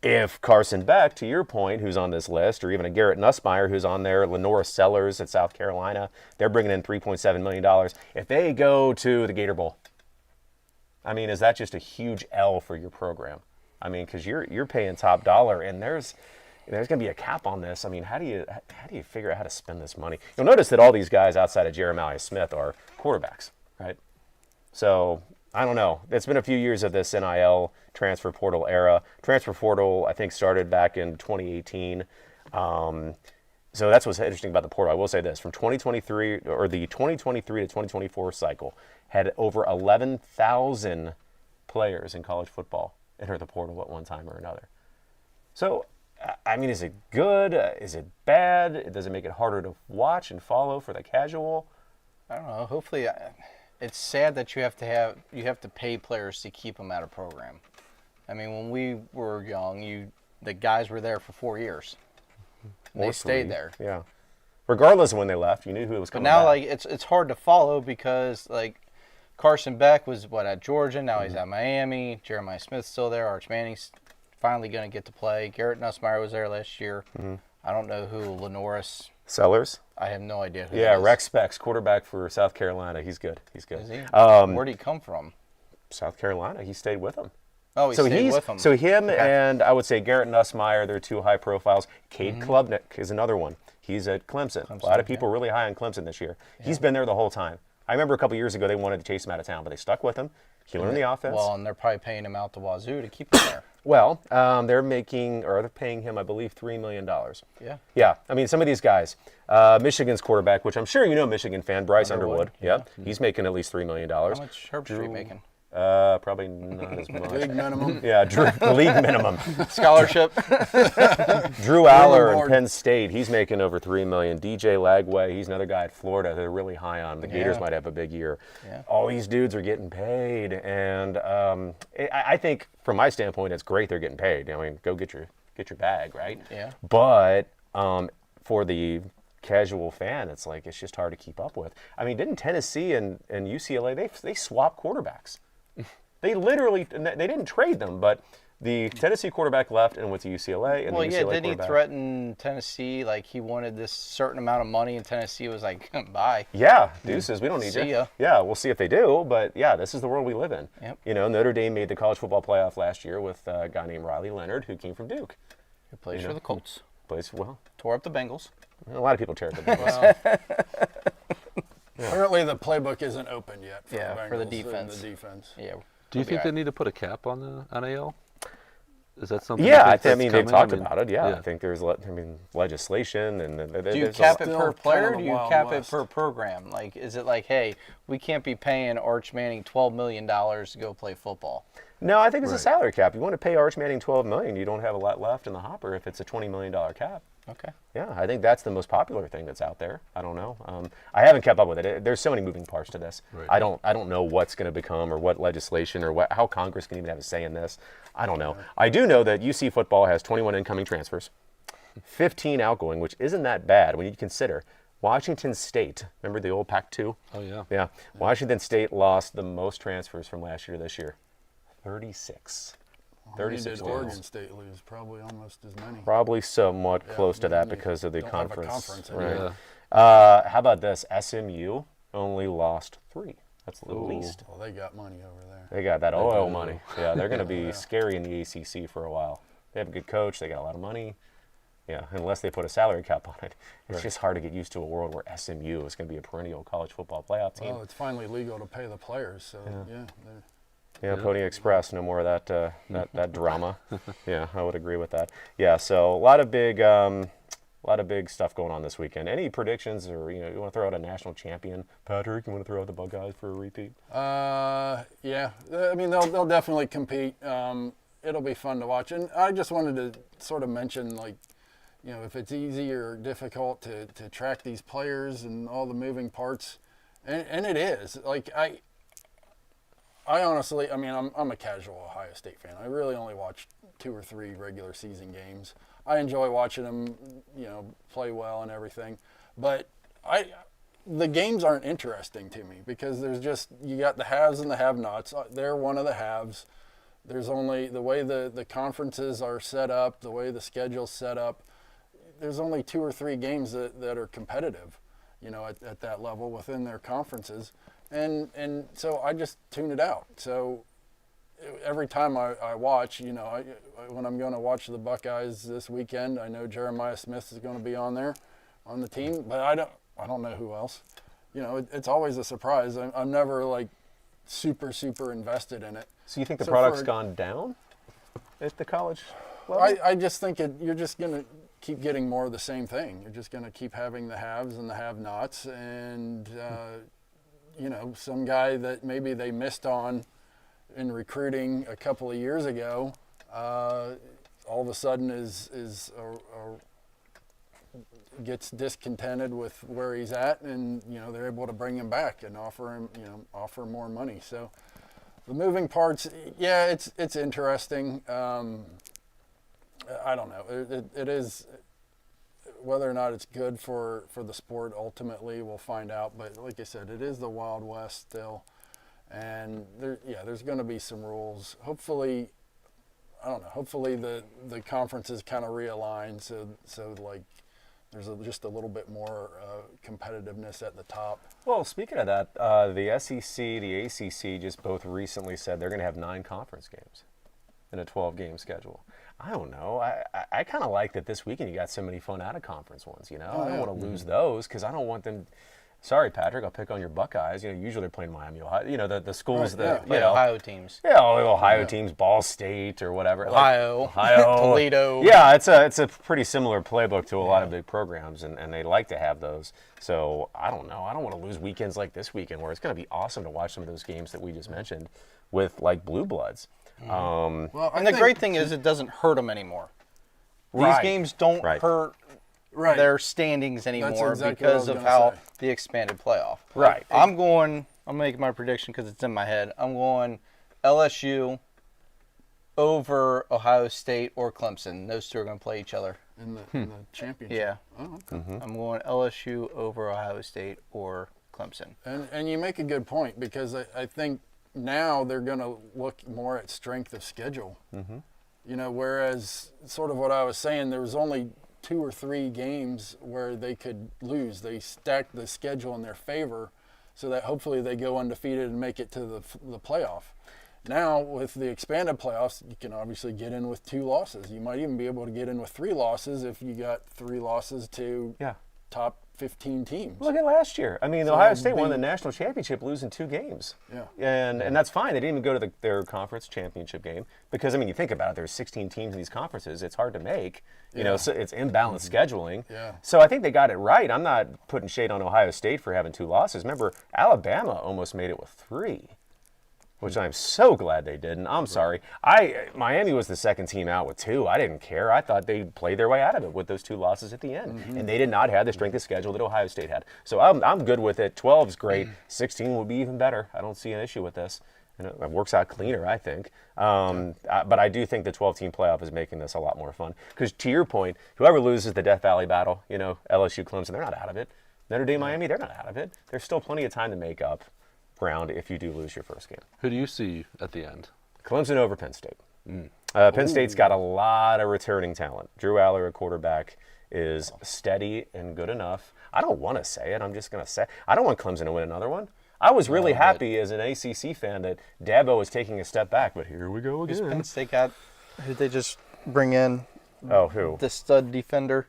[SPEAKER 1] If Carson Beck, to your point, who's on this list, or even a Garrett Nussmeier who's on there, Lenora Sellers at South Carolina, they're bringing in $3.7 million. If they go to the Gator Bowl, I mean, is that just a huge L for your program? I mean, because you're paying top dollar, and there's going to be a cap on this. I mean, how do you figure out how to spend this money? You'll notice that all these guys outside of Jeremiah Smith are quarterbacks, right? So I don't know. It's been a few years of this NIL transfer portal era. Transfer portal, I think, started back in 2018. So that's what's interesting about the portal. I will say this: from 2023 or the 2023 to 2024 cycle, had over 11,000 players in college football enter the portal at one time or another. So, I mean, is it good? Is it bad? Does it make it harder to watch and follow for the casual?
[SPEAKER 3] I don't know. Hopefully, it's sad that you have to pay players to keep them at a program. I mean, when we were young, the guys were there for 4 years. And they stayed there.
[SPEAKER 1] Yeah. Regardless of when they left, you knew who was coming
[SPEAKER 3] But now,
[SPEAKER 1] back.
[SPEAKER 3] like, it's hard to follow because, like, Carson Beck was, at Georgia. Now he's at Miami. Jeremiah Smith's still there. Arch Manning's finally going to get to play. Garrett Nussmeier was there last year. I don't know who Lenoris.
[SPEAKER 1] Sellers?
[SPEAKER 3] I have no idea who
[SPEAKER 1] Yeah,
[SPEAKER 3] that is.
[SPEAKER 1] Rex Specs, quarterback for South Carolina. He's good. He's good.
[SPEAKER 3] Is he?
[SPEAKER 1] Um,
[SPEAKER 3] Where'd he come from?
[SPEAKER 1] South Carolina. He stayed with them.
[SPEAKER 3] Oh, he stayed with them.
[SPEAKER 1] So him and I would say Garrett Nussmeier, they're two high profiles. Cade Klubnik is another one. He's at Clemson. A lot of people really high on Clemson this year. He's been there the whole time. I remember a couple years ago they wanted to chase him out of town, but they stuck with him. He learned the offense.
[SPEAKER 3] Well, and they're probably paying him out the wazoo to keep him there.
[SPEAKER 1] Well, they're paying him, I believe, $3 million.
[SPEAKER 3] Yeah.
[SPEAKER 1] Yeah, I mean, some of these guys. Michigan's quarterback, which I'm sure you know, Michigan fan, Bryce Underwood. Yeah, he's making at least $3 million.
[SPEAKER 3] How much Herbstreit making?
[SPEAKER 1] Probably not as much.
[SPEAKER 2] League minimum.
[SPEAKER 1] Yeah, the league minimum.
[SPEAKER 3] Scholarship.
[SPEAKER 1] Drew Aller in
[SPEAKER 2] board.
[SPEAKER 1] Penn State, he's making over $3 million. DJ Lagway, he's another guy at Florida they're really high on. The Gators might have a big year.
[SPEAKER 3] Yeah.
[SPEAKER 1] All these dudes are getting paid, and I think from my standpoint, it's great they're getting paid. I mean, go get your bag, right?
[SPEAKER 3] Yeah.
[SPEAKER 1] But for the casual fan, it's just hard to keep up with. I mean, didn't Tennessee and UCLA they swapped quarterbacks? They literally they didn't trade them, but the Tennessee quarterback left and went to UCLA, and
[SPEAKER 3] Well,
[SPEAKER 1] the UCLA
[SPEAKER 3] yeah, didn't he
[SPEAKER 1] quarterback.
[SPEAKER 3] threaten Tennessee? Like, he wanted this certain amount of money, and Tennessee was like, bye.
[SPEAKER 1] Yeah, deuces, we don't need
[SPEAKER 3] See
[SPEAKER 1] you.
[SPEAKER 3] ya.
[SPEAKER 1] Yeah, we'll see if they do, but yeah, this is the world we live in.
[SPEAKER 3] Yep.
[SPEAKER 1] You know, Notre Dame made the college football playoff last year with a guy named Riley Leonard, who came from Duke.
[SPEAKER 3] Who plays for the Colts.
[SPEAKER 1] Plays well.
[SPEAKER 3] Tore up the Bengals.
[SPEAKER 1] A lot of people tear at the Bengals.
[SPEAKER 2] Apparently the playbook isn't open yet for
[SPEAKER 3] Yeah,
[SPEAKER 2] the Bengals
[SPEAKER 3] for the
[SPEAKER 2] and
[SPEAKER 3] defense.
[SPEAKER 2] the defense.
[SPEAKER 3] Yeah.
[SPEAKER 4] Do you
[SPEAKER 3] He'll be
[SPEAKER 4] think
[SPEAKER 3] all
[SPEAKER 4] they
[SPEAKER 3] right.
[SPEAKER 4] need to put a cap on the NAL? Is that something?
[SPEAKER 1] Yeah,
[SPEAKER 4] you think
[SPEAKER 1] they've
[SPEAKER 4] that's
[SPEAKER 1] talked
[SPEAKER 4] coming?
[SPEAKER 1] about it. Yeah, I think there's legislation and
[SPEAKER 3] Do you cap it
[SPEAKER 2] Still
[SPEAKER 3] per
[SPEAKER 2] kind
[SPEAKER 3] player,
[SPEAKER 2] of
[SPEAKER 3] or
[SPEAKER 2] the
[SPEAKER 3] do you
[SPEAKER 2] Wild
[SPEAKER 3] cap
[SPEAKER 2] West.
[SPEAKER 3] it per program? Like, is it like, hey, we can't be paying Arch Manning $12 million to go play football?
[SPEAKER 1] No, I think it's a
[SPEAKER 4] Right.
[SPEAKER 1] salary cap. You want to pay Arch Manning $12 million, you don't have a lot left in the hopper if it's a $20 million cap.
[SPEAKER 3] Okay.
[SPEAKER 1] Yeah, I think that's the most popular thing that's out there. I don't know. I haven't kept up with it. There's so many moving parts to this.
[SPEAKER 4] Right.
[SPEAKER 1] I don't know what's going to become or what legislation or how Congress can even have a say in this. I don't know. I do know that UC football has 21 incoming transfers, 15 outgoing, which isn't that bad when you consider Washington State. Remember the old Pac-2?
[SPEAKER 4] Oh yeah.
[SPEAKER 1] Yeah. Washington State lost the most transfers from last year to this year. 36.
[SPEAKER 2] How many
[SPEAKER 1] 36
[SPEAKER 2] did
[SPEAKER 1] games.
[SPEAKER 2] Oregon State lose? Probably almost as many.
[SPEAKER 1] Probably somewhat close to that
[SPEAKER 2] they
[SPEAKER 1] because of the
[SPEAKER 2] don't have a
[SPEAKER 1] conference.
[SPEAKER 2] conference
[SPEAKER 1] right.
[SPEAKER 2] anymore.
[SPEAKER 1] How about this? SMU only lost 3. That's the least.
[SPEAKER 2] Well, they got money over there.
[SPEAKER 1] They got that oil
[SPEAKER 4] do.
[SPEAKER 1] money. Yeah, they're going to be scary in the ACC for a while. They have a good coach. They got a lot of money. Yeah, unless they put a salary cap on it. It's just hard to get used to a world where SMU is going to be a perennial college football playoff team.
[SPEAKER 2] Well, it's finally legal to pay the players, so yeah.
[SPEAKER 1] Yeah, Pony Express. No more of that that drama. Yeah, I would agree with that. Yeah, so a lot of big stuff going on this weekend. Any predictions, or you want to throw out a national champion, Patrick? You want to throw out the Buckeyes for a repeat?
[SPEAKER 2] Yeah. I mean, they'll definitely compete. It'll be fun to watch. And I just wanted to sort of mention, like, if it's easy or difficult to track these players and all the moving parts, and it is. Like, I honestly, I mean, I'm a casual Ohio State fan. I really only watch 2 or 3 regular season games. I enjoy watching them, play well and everything. But the games aren't interesting to me because you got the haves and the have-nots. They're one of the haves. There's only the way the conferences are set up, the way the schedule's set up. There's only 2 or 3 games that are competitive, at that level within their conferences. And so I just tune it out. So every time I watch, when I'm going to watch the Buckeyes this weekend, I know Jeremiah Smith is going to be on there on the team, but I don't know who else. It's always a surprise. I'm never like super invested in it.
[SPEAKER 1] So you think the product's gone down at the college level?
[SPEAKER 2] I just think you're just going to keep getting more of the same thing. You're just going to keep having the haves and the have-nots, and some guy that maybe they missed on in recruiting a couple of years ago, all of a sudden gets discontented with where he's at, and they're able to bring him back and offer more money. So the moving parts, yeah, it's interesting. I don't know. It is, whether or not it's good for the sport. Ultimately, we'll find out. But like I said, it is the Wild West still. And there's going to be some rules. Hopefully, I don't know. Hopefully the conferences kind of realign so like there's just a little bit more competitiveness at the top.
[SPEAKER 1] Well, speaking of that, the SEC, the ACC just both recently said they're going to have 9 conference games in a 12-game schedule. I don't know. I kind of like that this weekend you got so many fun out-of-conference ones. I don't want to lose those because I don't want them. Sorry, Patrick, I'll pick on your Buckeyes. Usually they're playing Miami, Ohio. The schools that
[SPEAKER 3] Ohio teams.
[SPEAKER 1] Yeah, Ohio teams, Ball State or whatever.
[SPEAKER 3] Ohio, Toledo.
[SPEAKER 1] Yeah, it's a pretty similar playbook to a lot of big programs, and they like to have those. So I don't know. I don't want to lose weekends like this weekend where it's going to be awesome to watch some of those games that we just mentioned with like blue bloods.
[SPEAKER 3] And the great thing is it doesn't hurt them anymore. These games don't hurt their standings anymore because of how the expanded playoff.
[SPEAKER 1] Right.
[SPEAKER 3] I'm making my prediction because it's in my head. I'm going LSU over Ohio State or Clemson. Those two are going to play each other.
[SPEAKER 2] In the championship.
[SPEAKER 3] Yeah.
[SPEAKER 2] Oh, okay.
[SPEAKER 3] I'm going LSU over Ohio State or Clemson.
[SPEAKER 2] And you make a good point because I think now they're going to look more at strength of schedule. Whereas sort of what I was saying, there was only 2 or 3 games where they could lose. They stacked the schedule in their favor so that hopefully they go undefeated and make it to the playoff. Now, with the expanded playoffs, you can obviously get in with 2 losses. You might even be able to get in with 3 losses if you got 3 losses to top 15 teams.
[SPEAKER 1] Look at last year. I mean, Ohio State won the national championship losing 2 games.
[SPEAKER 2] Yeah.
[SPEAKER 1] And that's fine. They didn't even go to their conference championship game because, I mean, you think about it, there's 16 teams in these conferences. It's hard to make. So it's imbalanced scheduling.
[SPEAKER 2] Yeah.
[SPEAKER 1] So I think they got it right. I'm not putting shade on Ohio State for having 2 losses. Remember, Alabama almost made it with 3. Which I'm so glad they didn't. I'm sorry. Miami was the second team out with 2. I didn't care. I thought they'd play their way out of it with those 2 losses at the end. And they did not have the strength of schedule that Ohio State had. So I'm good with it. 12's great. 16 would be even better. I don't see an issue with this. And it works out cleaner, I think. But I do think the 12-team playoff is making this a lot more fun. Because to your point, whoever loses the Death Valley battle, LSU, Clemson, they're not out of it. Notre Dame, Miami, they're not out of it. There's still plenty of time to make up ground if you do lose your first game.
[SPEAKER 4] Who do you see at the end?
[SPEAKER 1] Clemson over Penn State. Penn State's got a lot of returning talent. Drew Aller, a quarterback, is steady and good enough. I don't want to say it. I'm just going to say I don't want Clemson to win another one. I was really happy as an ACC fan that Dabo was taking a step back, but here we go again.
[SPEAKER 3] Penn State got who they just bring in?
[SPEAKER 1] Oh, who?
[SPEAKER 3] The stud defender.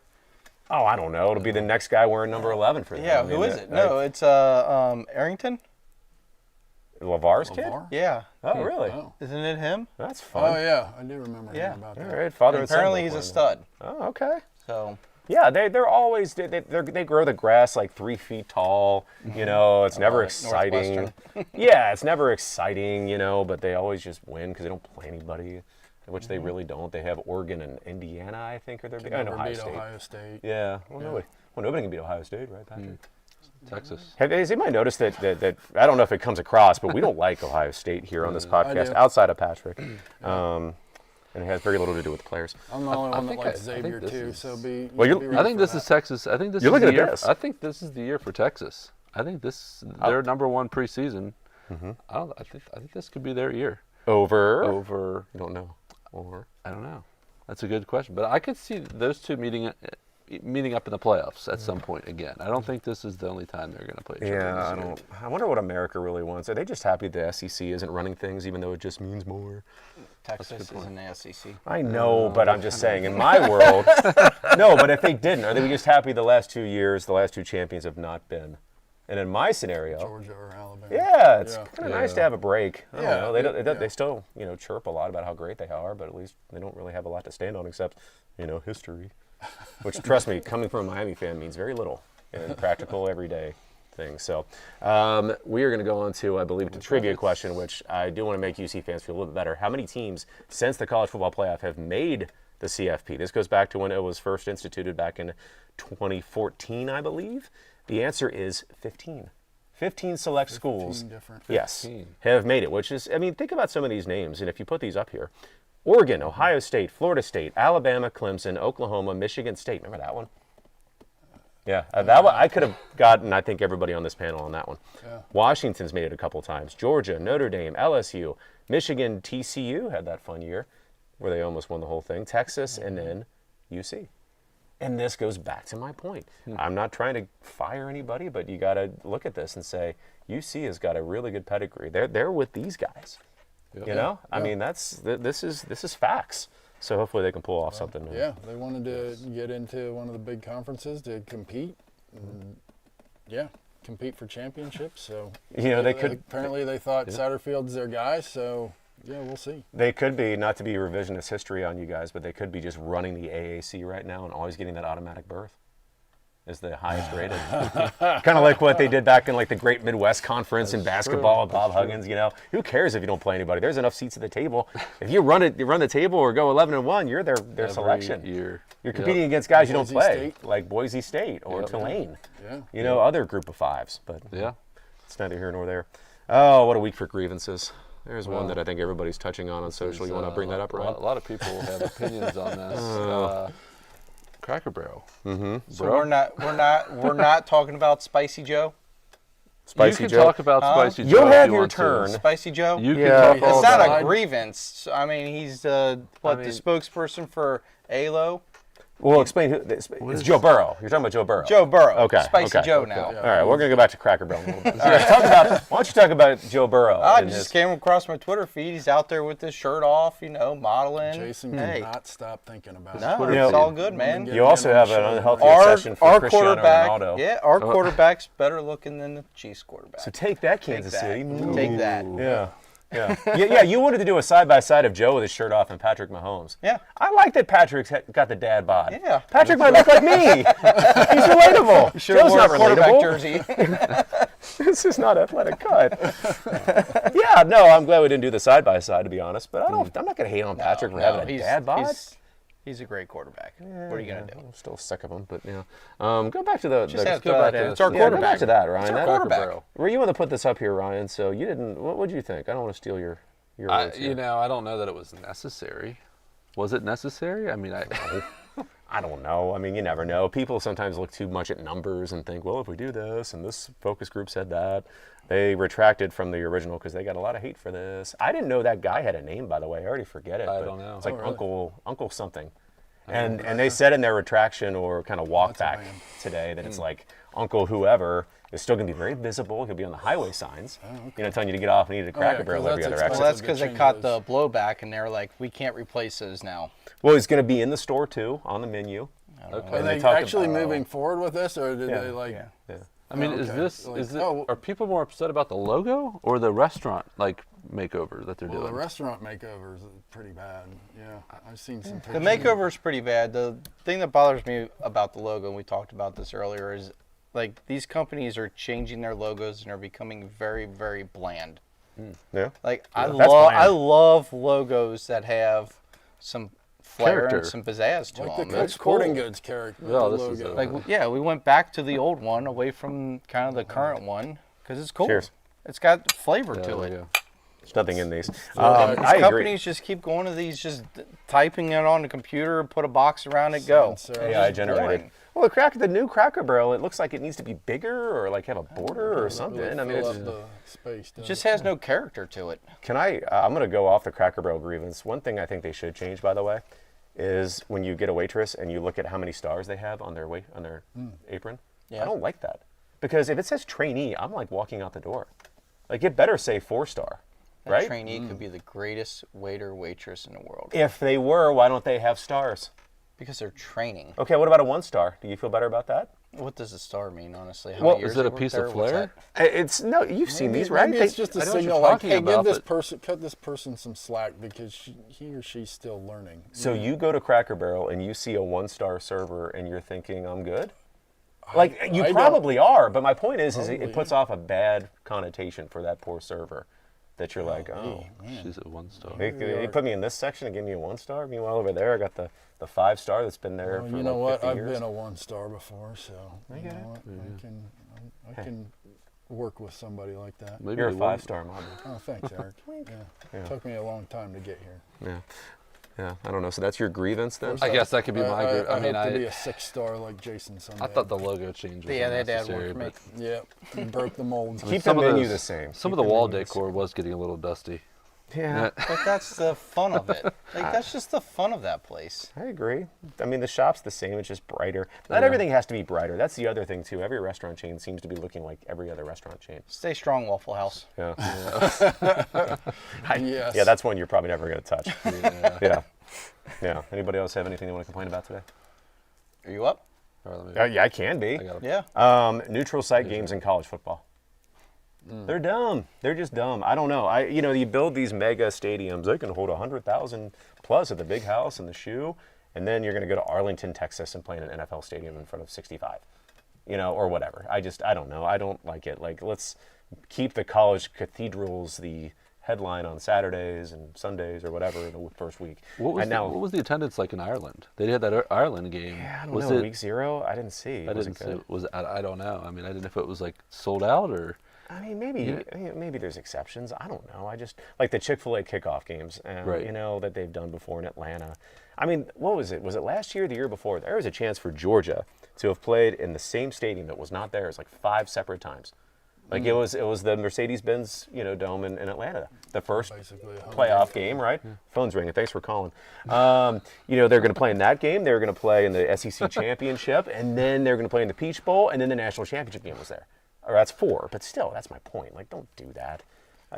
[SPEAKER 1] Oh, I don't know. It'll be the next guy wearing number 11 for them.
[SPEAKER 3] Yeah, who is it? No, it's Arrington.
[SPEAKER 1] LeVar's kid?
[SPEAKER 2] LeVar?
[SPEAKER 3] Yeah.
[SPEAKER 1] Oh, really?
[SPEAKER 2] Oh.
[SPEAKER 3] Isn't it him?
[SPEAKER 1] That's fun.
[SPEAKER 2] Oh yeah, I do remember
[SPEAKER 3] Yeah.
[SPEAKER 2] hearing about
[SPEAKER 1] All
[SPEAKER 2] that.
[SPEAKER 1] right, father
[SPEAKER 3] And
[SPEAKER 1] and son
[SPEAKER 3] apparently
[SPEAKER 1] both
[SPEAKER 3] he's a
[SPEAKER 1] playing.
[SPEAKER 3] stud.
[SPEAKER 1] Oh, okay.
[SPEAKER 3] So
[SPEAKER 1] Yeah, they're always they grow the grass like 3 feet tall. You know, it's never
[SPEAKER 3] love it.
[SPEAKER 1] exciting.
[SPEAKER 3] Northwestern.
[SPEAKER 1] Yeah, it's never exciting. You know, but they always just win because they don't play anybody, which they really don't. They have Oregon and Indiana, I think, are their big. And
[SPEAKER 2] Never
[SPEAKER 1] Ohio
[SPEAKER 2] beat
[SPEAKER 1] State.
[SPEAKER 2] Ohio State.
[SPEAKER 1] Yeah, well, nobody can beat Ohio State, right, Patrick?
[SPEAKER 4] Texas.
[SPEAKER 1] Has anybody noticed that I don't know if it comes across, but we don't like Ohio State here on this podcast
[SPEAKER 2] do.
[SPEAKER 1] outside of Patrick. And it has very little to do with the players.
[SPEAKER 2] I'm the only one that
[SPEAKER 4] think
[SPEAKER 2] likes
[SPEAKER 4] I think
[SPEAKER 2] Xavier
[SPEAKER 4] this
[SPEAKER 2] too,
[SPEAKER 4] is-
[SPEAKER 2] so be.
[SPEAKER 1] Well,
[SPEAKER 2] you
[SPEAKER 1] you're-
[SPEAKER 2] should be
[SPEAKER 4] I
[SPEAKER 2] ready
[SPEAKER 4] think
[SPEAKER 2] for
[SPEAKER 4] this
[SPEAKER 2] that.
[SPEAKER 4] is Texas. I think this
[SPEAKER 1] You're
[SPEAKER 4] is the
[SPEAKER 1] looking at
[SPEAKER 4] year.
[SPEAKER 1] this.
[SPEAKER 4] I think this is the year for Texas. I think they're number one preseason. I think this could be their year.
[SPEAKER 1] Over.
[SPEAKER 4] Over,
[SPEAKER 1] I don't know. Over.
[SPEAKER 4] I don't know. That's a good question, but I could see those two meeting up in the playoffs at some point again. I don't think this is the only time they're going to play each other.
[SPEAKER 1] Yeah,
[SPEAKER 4] this
[SPEAKER 1] I
[SPEAKER 4] year.
[SPEAKER 1] don't. I wonder what America really wants. Are they just happy the SEC isn't running things, even though it just means more?
[SPEAKER 3] Texas is in the SEC.
[SPEAKER 1] I know, but I'm just saying, in my world, no. But if they didn't, are they just happy the last 2 years, the last two champions have not been? And in my scenario,
[SPEAKER 2] Georgia or Alabama.
[SPEAKER 1] yeah, it's
[SPEAKER 2] Yeah.
[SPEAKER 1] kind of nice to have a break. I don't
[SPEAKER 2] Yeah,
[SPEAKER 1] know.
[SPEAKER 2] yeah.
[SPEAKER 1] They still, chirp a lot about how great they are, but at least they don't really have a lot to stand on except, history. Which, trust me, coming from a Miami fan means very little in practical, everyday things. So we are going to go on to, I believe, the trivia question, which I do want to make UC fans feel a little bit better. How many teams since the college football playoff have made the CFP? This goes back to when it was first instituted back in 2014, I believe. The answer is 15. 15 select schools,
[SPEAKER 2] different.
[SPEAKER 1] yes,
[SPEAKER 4] 15.
[SPEAKER 1] have made it, which is, think about some of these names, and if you put these up here, Oregon, Ohio State, Florida State, Alabama, Clemson, Oklahoma, Michigan State. Remember that one? Yeah, that one I could have gotten, I think, everybody on this panel on that one.
[SPEAKER 2] Yeah.
[SPEAKER 1] Washington's made it a couple times. Georgia, Notre Dame, LSU, Michigan, TCU had that fun year where they almost won the whole thing. Texas, and then UC. And this goes back to my point. I'm not trying to fire anybody, but you got to look at this and say UC has got a really good pedigree. They're with these guys.
[SPEAKER 4] Yep.
[SPEAKER 1] I mean, this is facts. So hopefully they can pull off something.
[SPEAKER 2] Yeah, they wanted to get into one of the big conferences to compete. And, compete for championships. So
[SPEAKER 1] they could.
[SPEAKER 2] Apparently, they thought Satterfield's their guy. So we'll see.
[SPEAKER 1] They could be, not to be revisionist history on you guys, but they could be just running the AAC right now and always getting that automatic berth as the highest rated. Kind of like what they did back in like the Great Midwest Conference in basketball with Bob Huggins. Who cares if you don't play anybody? There's enough seats at the table. If you run the table or go 11-1, you're their
[SPEAKER 4] Every
[SPEAKER 1] selection.
[SPEAKER 4] year.
[SPEAKER 1] You're competing against guys you don't
[SPEAKER 2] Boise
[SPEAKER 1] play,
[SPEAKER 2] State.
[SPEAKER 1] like Boise State or Tulane.
[SPEAKER 2] Yeah.
[SPEAKER 1] Other group of fives. But
[SPEAKER 4] Yeah.
[SPEAKER 1] it's neither here nor there. Oh, what a week for grievances. There's one
[SPEAKER 4] Well,
[SPEAKER 1] that I think everybody's touching on social. You want to bring that up, Ryan?
[SPEAKER 4] A lot of people have opinions on this. Cracker Barrel.
[SPEAKER 3] So we're not talking about Spicy Joe.
[SPEAKER 1] Spicy
[SPEAKER 4] you can
[SPEAKER 1] Joe.
[SPEAKER 4] talk about Spicy Joe.
[SPEAKER 1] You'll
[SPEAKER 4] if
[SPEAKER 1] have
[SPEAKER 4] you
[SPEAKER 1] your
[SPEAKER 4] want to.
[SPEAKER 1] turn.
[SPEAKER 3] Spicy Joe.
[SPEAKER 4] You can
[SPEAKER 1] Yeah.
[SPEAKER 4] talk all
[SPEAKER 3] It's not
[SPEAKER 4] about
[SPEAKER 3] a grievance. I mean, he's the spokesperson for ALO.
[SPEAKER 1] Well, explain who. It's Joe Burrow. You're talking about Joe Burrow.
[SPEAKER 3] Joe Burrow.
[SPEAKER 1] Okay.
[SPEAKER 3] Spicy
[SPEAKER 1] okay.
[SPEAKER 3] Joe now.
[SPEAKER 1] All right, we're gonna go back to Cracker Barrel. A little bit. All right, why don't you talk about Joe Burrow?
[SPEAKER 3] I
[SPEAKER 1] and
[SPEAKER 3] just
[SPEAKER 1] his-
[SPEAKER 3] came across my Twitter feed. He's out there with his shirt off, modeling.
[SPEAKER 2] Jason
[SPEAKER 3] hey,
[SPEAKER 2] cannot stop thinking about it.
[SPEAKER 3] no,
[SPEAKER 4] Twitter
[SPEAKER 3] it's
[SPEAKER 4] feed.
[SPEAKER 3] all good, man.
[SPEAKER 2] Yeah.
[SPEAKER 1] You also have an unhealthy
[SPEAKER 3] Our
[SPEAKER 1] obsession for Cristiano
[SPEAKER 3] quarterback,
[SPEAKER 1] Ronaldo.
[SPEAKER 3] our quarterback's better looking than the Chiefs quarterback.
[SPEAKER 1] So take that, Kansas
[SPEAKER 3] that.
[SPEAKER 1] City.
[SPEAKER 3] Take that.
[SPEAKER 1] Yeah. Yeah. You wanted to do a side-by-side of Joe with his shirt off and Patrick Mahomes.
[SPEAKER 3] Yeah.
[SPEAKER 1] I like that Patrick's got the dad bod.
[SPEAKER 3] Yeah.
[SPEAKER 1] Patrick might look like me. He's relatable. Joe's not
[SPEAKER 3] quarterback
[SPEAKER 1] relatable.
[SPEAKER 3] jersey.
[SPEAKER 1] This is not athletic cut. Yeah, no, I'm glad we didn't do the side-by-side, to be honest. But I'm not going to hate on Patrick for having a dad bod.
[SPEAKER 3] He's a great quarterback. What are you gonna do?
[SPEAKER 1] I'm still sick of him, but yeah. Go back to the.
[SPEAKER 3] have
[SPEAKER 4] go back to
[SPEAKER 3] it's our
[SPEAKER 4] this.
[SPEAKER 1] Yeah, go
[SPEAKER 3] quarterback.
[SPEAKER 1] back to that, Ryan.
[SPEAKER 3] It's our
[SPEAKER 1] That-
[SPEAKER 3] quarterback.
[SPEAKER 1] Were you want to put this up here, Ryan? So you didn't. What did you think? I don't want to steal your words here.
[SPEAKER 4] I don't know that it was necessary. Was it necessary? I mean,
[SPEAKER 1] I don't know. I mean, you never know. People sometimes look too much at numbers and think, well, if we do this and this focus group said that, they retracted from the original because they got a lot of hate for this. I didn't know that guy had a name, by the way. I already forget it.
[SPEAKER 4] I
[SPEAKER 1] but
[SPEAKER 4] don't know.
[SPEAKER 1] It's like
[SPEAKER 2] really?
[SPEAKER 1] Uncle something. And they said in their retraction or kind of walk
[SPEAKER 2] That's a
[SPEAKER 1] back
[SPEAKER 2] man.
[SPEAKER 1] today that it's like Uncle whoever is still going to be very visible. He'll be on the highway signs, telling you to get off and eat a Cracker
[SPEAKER 2] yeah,
[SPEAKER 1] Barrel
[SPEAKER 2] 'cause
[SPEAKER 1] every
[SPEAKER 2] that's
[SPEAKER 1] other exit.
[SPEAKER 3] Well, that's
[SPEAKER 2] Good
[SPEAKER 3] because they
[SPEAKER 2] change
[SPEAKER 3] caught
[SPEAKER 2] those.
[SPEAKER 3] the blowback and they're like, we can't replace those now.
[SPEAKER 1] Well, he's going to be in the store too, on the menu.
[SPEAKER 4] okay.
[SPEAKER 2] Are
[SPEAKER 1] they
[SPEAKER 2] they
[SPEAKER 1] talked
[SPEAKER 2] actually
[SPEAKER 1] about-
[SPEAKER 2] moving forward with this, or did they like?
[SPEAKER 1] Yeah.
[SPEAKER 4] I mean,
[SPEAKER 2] okay.
[SPEAKER 4] are people more upset about the logo or the restaurant makeover that they're
[SPEAKER 2] Well,
[SPEAKER 4] doing?
[SPEAKER 2] the restaurant makeover is pretty bad. Yeah, I've seen some pictures.
[SPEAKER 3] The makeover is pretty bad. The thing that bothers me about the logo, and we talked about this earlier, is like these companies are changing their logos and are becoming very, very bland.
[SPEAKER 1] Yeah.
[SPEAKER 3] Like
[SPEAKER 1] That's bland.
[SPEAKER 3] I love logos that have some flair
[SPEAKER 4] Character.
[SPEAKER 3] and some pizzazz to
[SPEAKER 2] Like the
[SPEAKER 3] them.
[SPEAKER 2] Koch Sporting Goods character
[SPEAKER 4] Yeah, this is
[SPEAKER 2] logo.
[SPEAKER 3] Like yeah, we went back to the old one, away from kind of the current one, because it's cool.
[SPEAKER 1] Cheers.
[SPEAKER 3] It's got flavor
[SPEAKER 4] Yeah,
[SPEAKER 3] to
[SPEAKER 4] there
[SPEAKER 3] it.
[SPEAKER 4] you go.
[SPEAKER 1] There's nothing in these.
[SPEAKER 3] These
[SPEAKER 1] I agree.
[SPEAKER 3] companies just keep going to these, just typing it on the computer, put a box around it, go.
[SPEAKER 2] Sensor.
[SPEAKER 1] AI
[SPEAKER 3] It's
[SPEAKER 1] generated.
[SPEAKER 3] boring.
[SPEAKER 1] Well, the new Cracker Barrel, it looks like it needs to be bigger or like have a border or something.
[SPEAKER 2] Really
[SPEAKER 1] I mean,
[SPEAKER 2] fill
[SPEAKER 1] it's
[SPEAKER 2] up the space.
[SPEAKER 3] It just has no character to it.
[SPEAKER 1] Can I? I'm going to go off the Cracker Barrel grievance. One thing I think they should change, by the way, is when you get a waitress and you look at how many stars they have on their apron.
[SPEAKER 3] Yeah.
[SPEAKER 1] I don't like that, because if it says trainee, I'm like walking out the door. Like it better say 4-star,
[SPEAKER 3] That
[SPEAKER 1] right?
[SPEAKER 3] trainee could be the greatest waiter, waitress in the world.
[SPEAKER 1] If they were, why don't they have stars?
[SPEAKER 3] Because they're training.
[SPEAKER 1] Okay, what about a 1-star? Do you feel better about that?
[SPEAKER 3] What does a star mean, honestly? How
[SPEAKER 1] Well,
[SPEAKER 3] many years
[SPEAKER 4] is it
[SPEAKER 3] they
[SPEAKER 4] a
[SPEAKER 3] worked
[SPEAKER 4] piece
[SPEAKER 3] there?
[SPEAKER 4] of
[SPEAKER 3] What's
[SPEAKER 4] flair?
[SPEAKER 3] that?
[SPEAKER 1] It's no, you've seen these, right?
[SPEAKER 2] Maybe it's just a
[SPEAKER 4] I know what you're
[SPEAKER 2] signal like,
[SPEAKER 4] talking
[SPEAKER 2] hey,
[SPEAKER 4] about,
[SPEAKER 2] give this
[SPEAKER 4] but-
[SPEAKER 2] person, cut this person some slack because he or she's still learning.
[SPEAKER 1] So you go to Cracker Barrel and you see a 1-star server and you're thinking, I'm good? Like, you
[SPEAKER 2] I
[SPEAKER 1] probably are, but my point is it
[SPEAKER 2] Probably,
[SPEAKER 1] puts off a bad connotation for that poor server. That you're like, oh,
[SPEAKER 4] She's at 1-star.
[SPEAKER 1] they put me in this section and give me a 1-star. Meanwhile, over there, I got the 5-star that's been there
[SPEAKER 2] Well,
[SPEAKER 1] for
[SPEAKER 2] you know
[SPEAKER 1] like
[SPEAKER 2] what?
[SPEAKER 1] 50
[SPEAKER 2] I've
[SPEAKER 1] years.
[SPEAKER 2] been a 1-star before, so you
[SPEAKER 1] get
[SPEAKER 2] know
[SPEAKER 1] it.
[SPEAKER 2] what? I can work with somebody like that.
[SPEAKER 4] Maybe
[SPEAKER 1] You're a
[SPEAKER 4] they won't.
[SPEAKER 1] 5-star model.
[SPEAKER 2] Oh, thanks, Eric. Yeah. Took me a long time to get here.
[SPEAKER 1] Yeah, I don't know. So that's your grievance then?
[SPEAKER 4] I guess that could be my group.
[SPEAKER 2] I
[SPEAKER 4] I mean,
[SPEAKER 2] hope to be
[SPEAKER 4] I
[SPEAKER 2] a 6-star like Jason someday.
[SPEAKER 4] thought the logo change was
[SPEAKER 3] Yeah, they had to add one
[SPEAKER 4] unnecessary,
[SPEAKER 3] for me.
[SPEAKER 4] but
[SPEAKER 2] Yep, you broke the mold.
[SPEAKER 1] Keep the
[SPEAKER 4] some of
[SPEAKER 1] menu
[SPEAKER 4] those-
[SPEAKER 1] the same.
[SPEAKER 4] some
[SPEAKER 1] Keep
[SPEAKER 4] of the wall
[SPEAKER 1] menu the
[SPEAKER 4] decor was getting a little dusty.
[SPEAKER 1] Yeah,
[SPEAKER 3] But that's the fun of it. Like that's just the fun of that place.
[SPEAKER 1] I agree. I mean, the shop's the same. It's just brighter. Not
[SPEAKER 4] Yeah.
[SPEAKER 1] everything has to be brighter. That's the other thing, too. Every restaurant chain seems to be looking like every other restaurant chain.
[SPEAKER 3] Stay strong, Waffle House.
[SPEAKER 1] Yeah.
[SPEAKER 2] Yes.
[SPEAKER 1] Yeah, that's one you're probably never going to touch.
[SPEAKER 4] Yeah.
[SPEAKER 1] Yeah. Yeah. Anybody else have anything they want to complain about today?
[SPEAKER 3] Are you up?
[SPEAKER 4] All right, let me,
[SPEAKER 1] Yeah, I can be.
[SPEAKER 4] I got
[SPEAKER 3] Yeah.
[SPEAKER 1] Neutral site games in college football. They're dumb. They're just dumb. I don't know. You build these mega stadiums. They can hold 100,000 plus at the Big House and the Shoe, and then you're going to go to Arlington, Texas, and play in an NFL stadium in front of 65, or whatever. I don't know. I don't like it. Like, let's keep the college cathedrals the headline on Saturdays and Sundays or whatever in the first week.
[SPEAKER 4] What was,
[SPEAKER 1] and
[SPEAKER 4] the,
[SPEAKER 1] now,
[SPEAKER 4] what was the attendance like in Ireland? They had that Ireland game.
[SPEAKER 1] I don't
[SPEAKER 4] was
[SPEAKER 1] know.
[SPEAKER 4] it?
[SPEAKER 1] Week 0, I didn't see.
[SPEAKER 4] I
[SPEAKER 1] Was
[SPEAKER 4] didn't
[SPEAKER 1] it
[SPEAKER 4] see.
[SPEAKER 1] good?
[SPEAKER 4] Was I don't know. I mean, I didn't know if it was like sold out or.
[SPEAKER 1] I mean, maybe there's exceptions. I don't know. I just like the Chick-fil-A kickoff games,
[SPEAKER 4] Right.
[SPEAKER 1] that they've done before in Atlanta. I mean, what was it? Was it last year or the year before? There was a chance for Georgia to have played in the same stadium that was not theirs, like 5 separate times. Like it was the Mercedes-Benz, dome in Atlanta. The first
[SPEAKER 2] Basically a home
[SPEAKER 1] playoff game, right? Phone's ringing. Thanks for calling. They're going to play in that game. They were going to play in the SEC championship, and then they're going to play in the Peach Bowl, and then the national championship game was there. Or that's 4, but still, that's my point. Like, don't do that.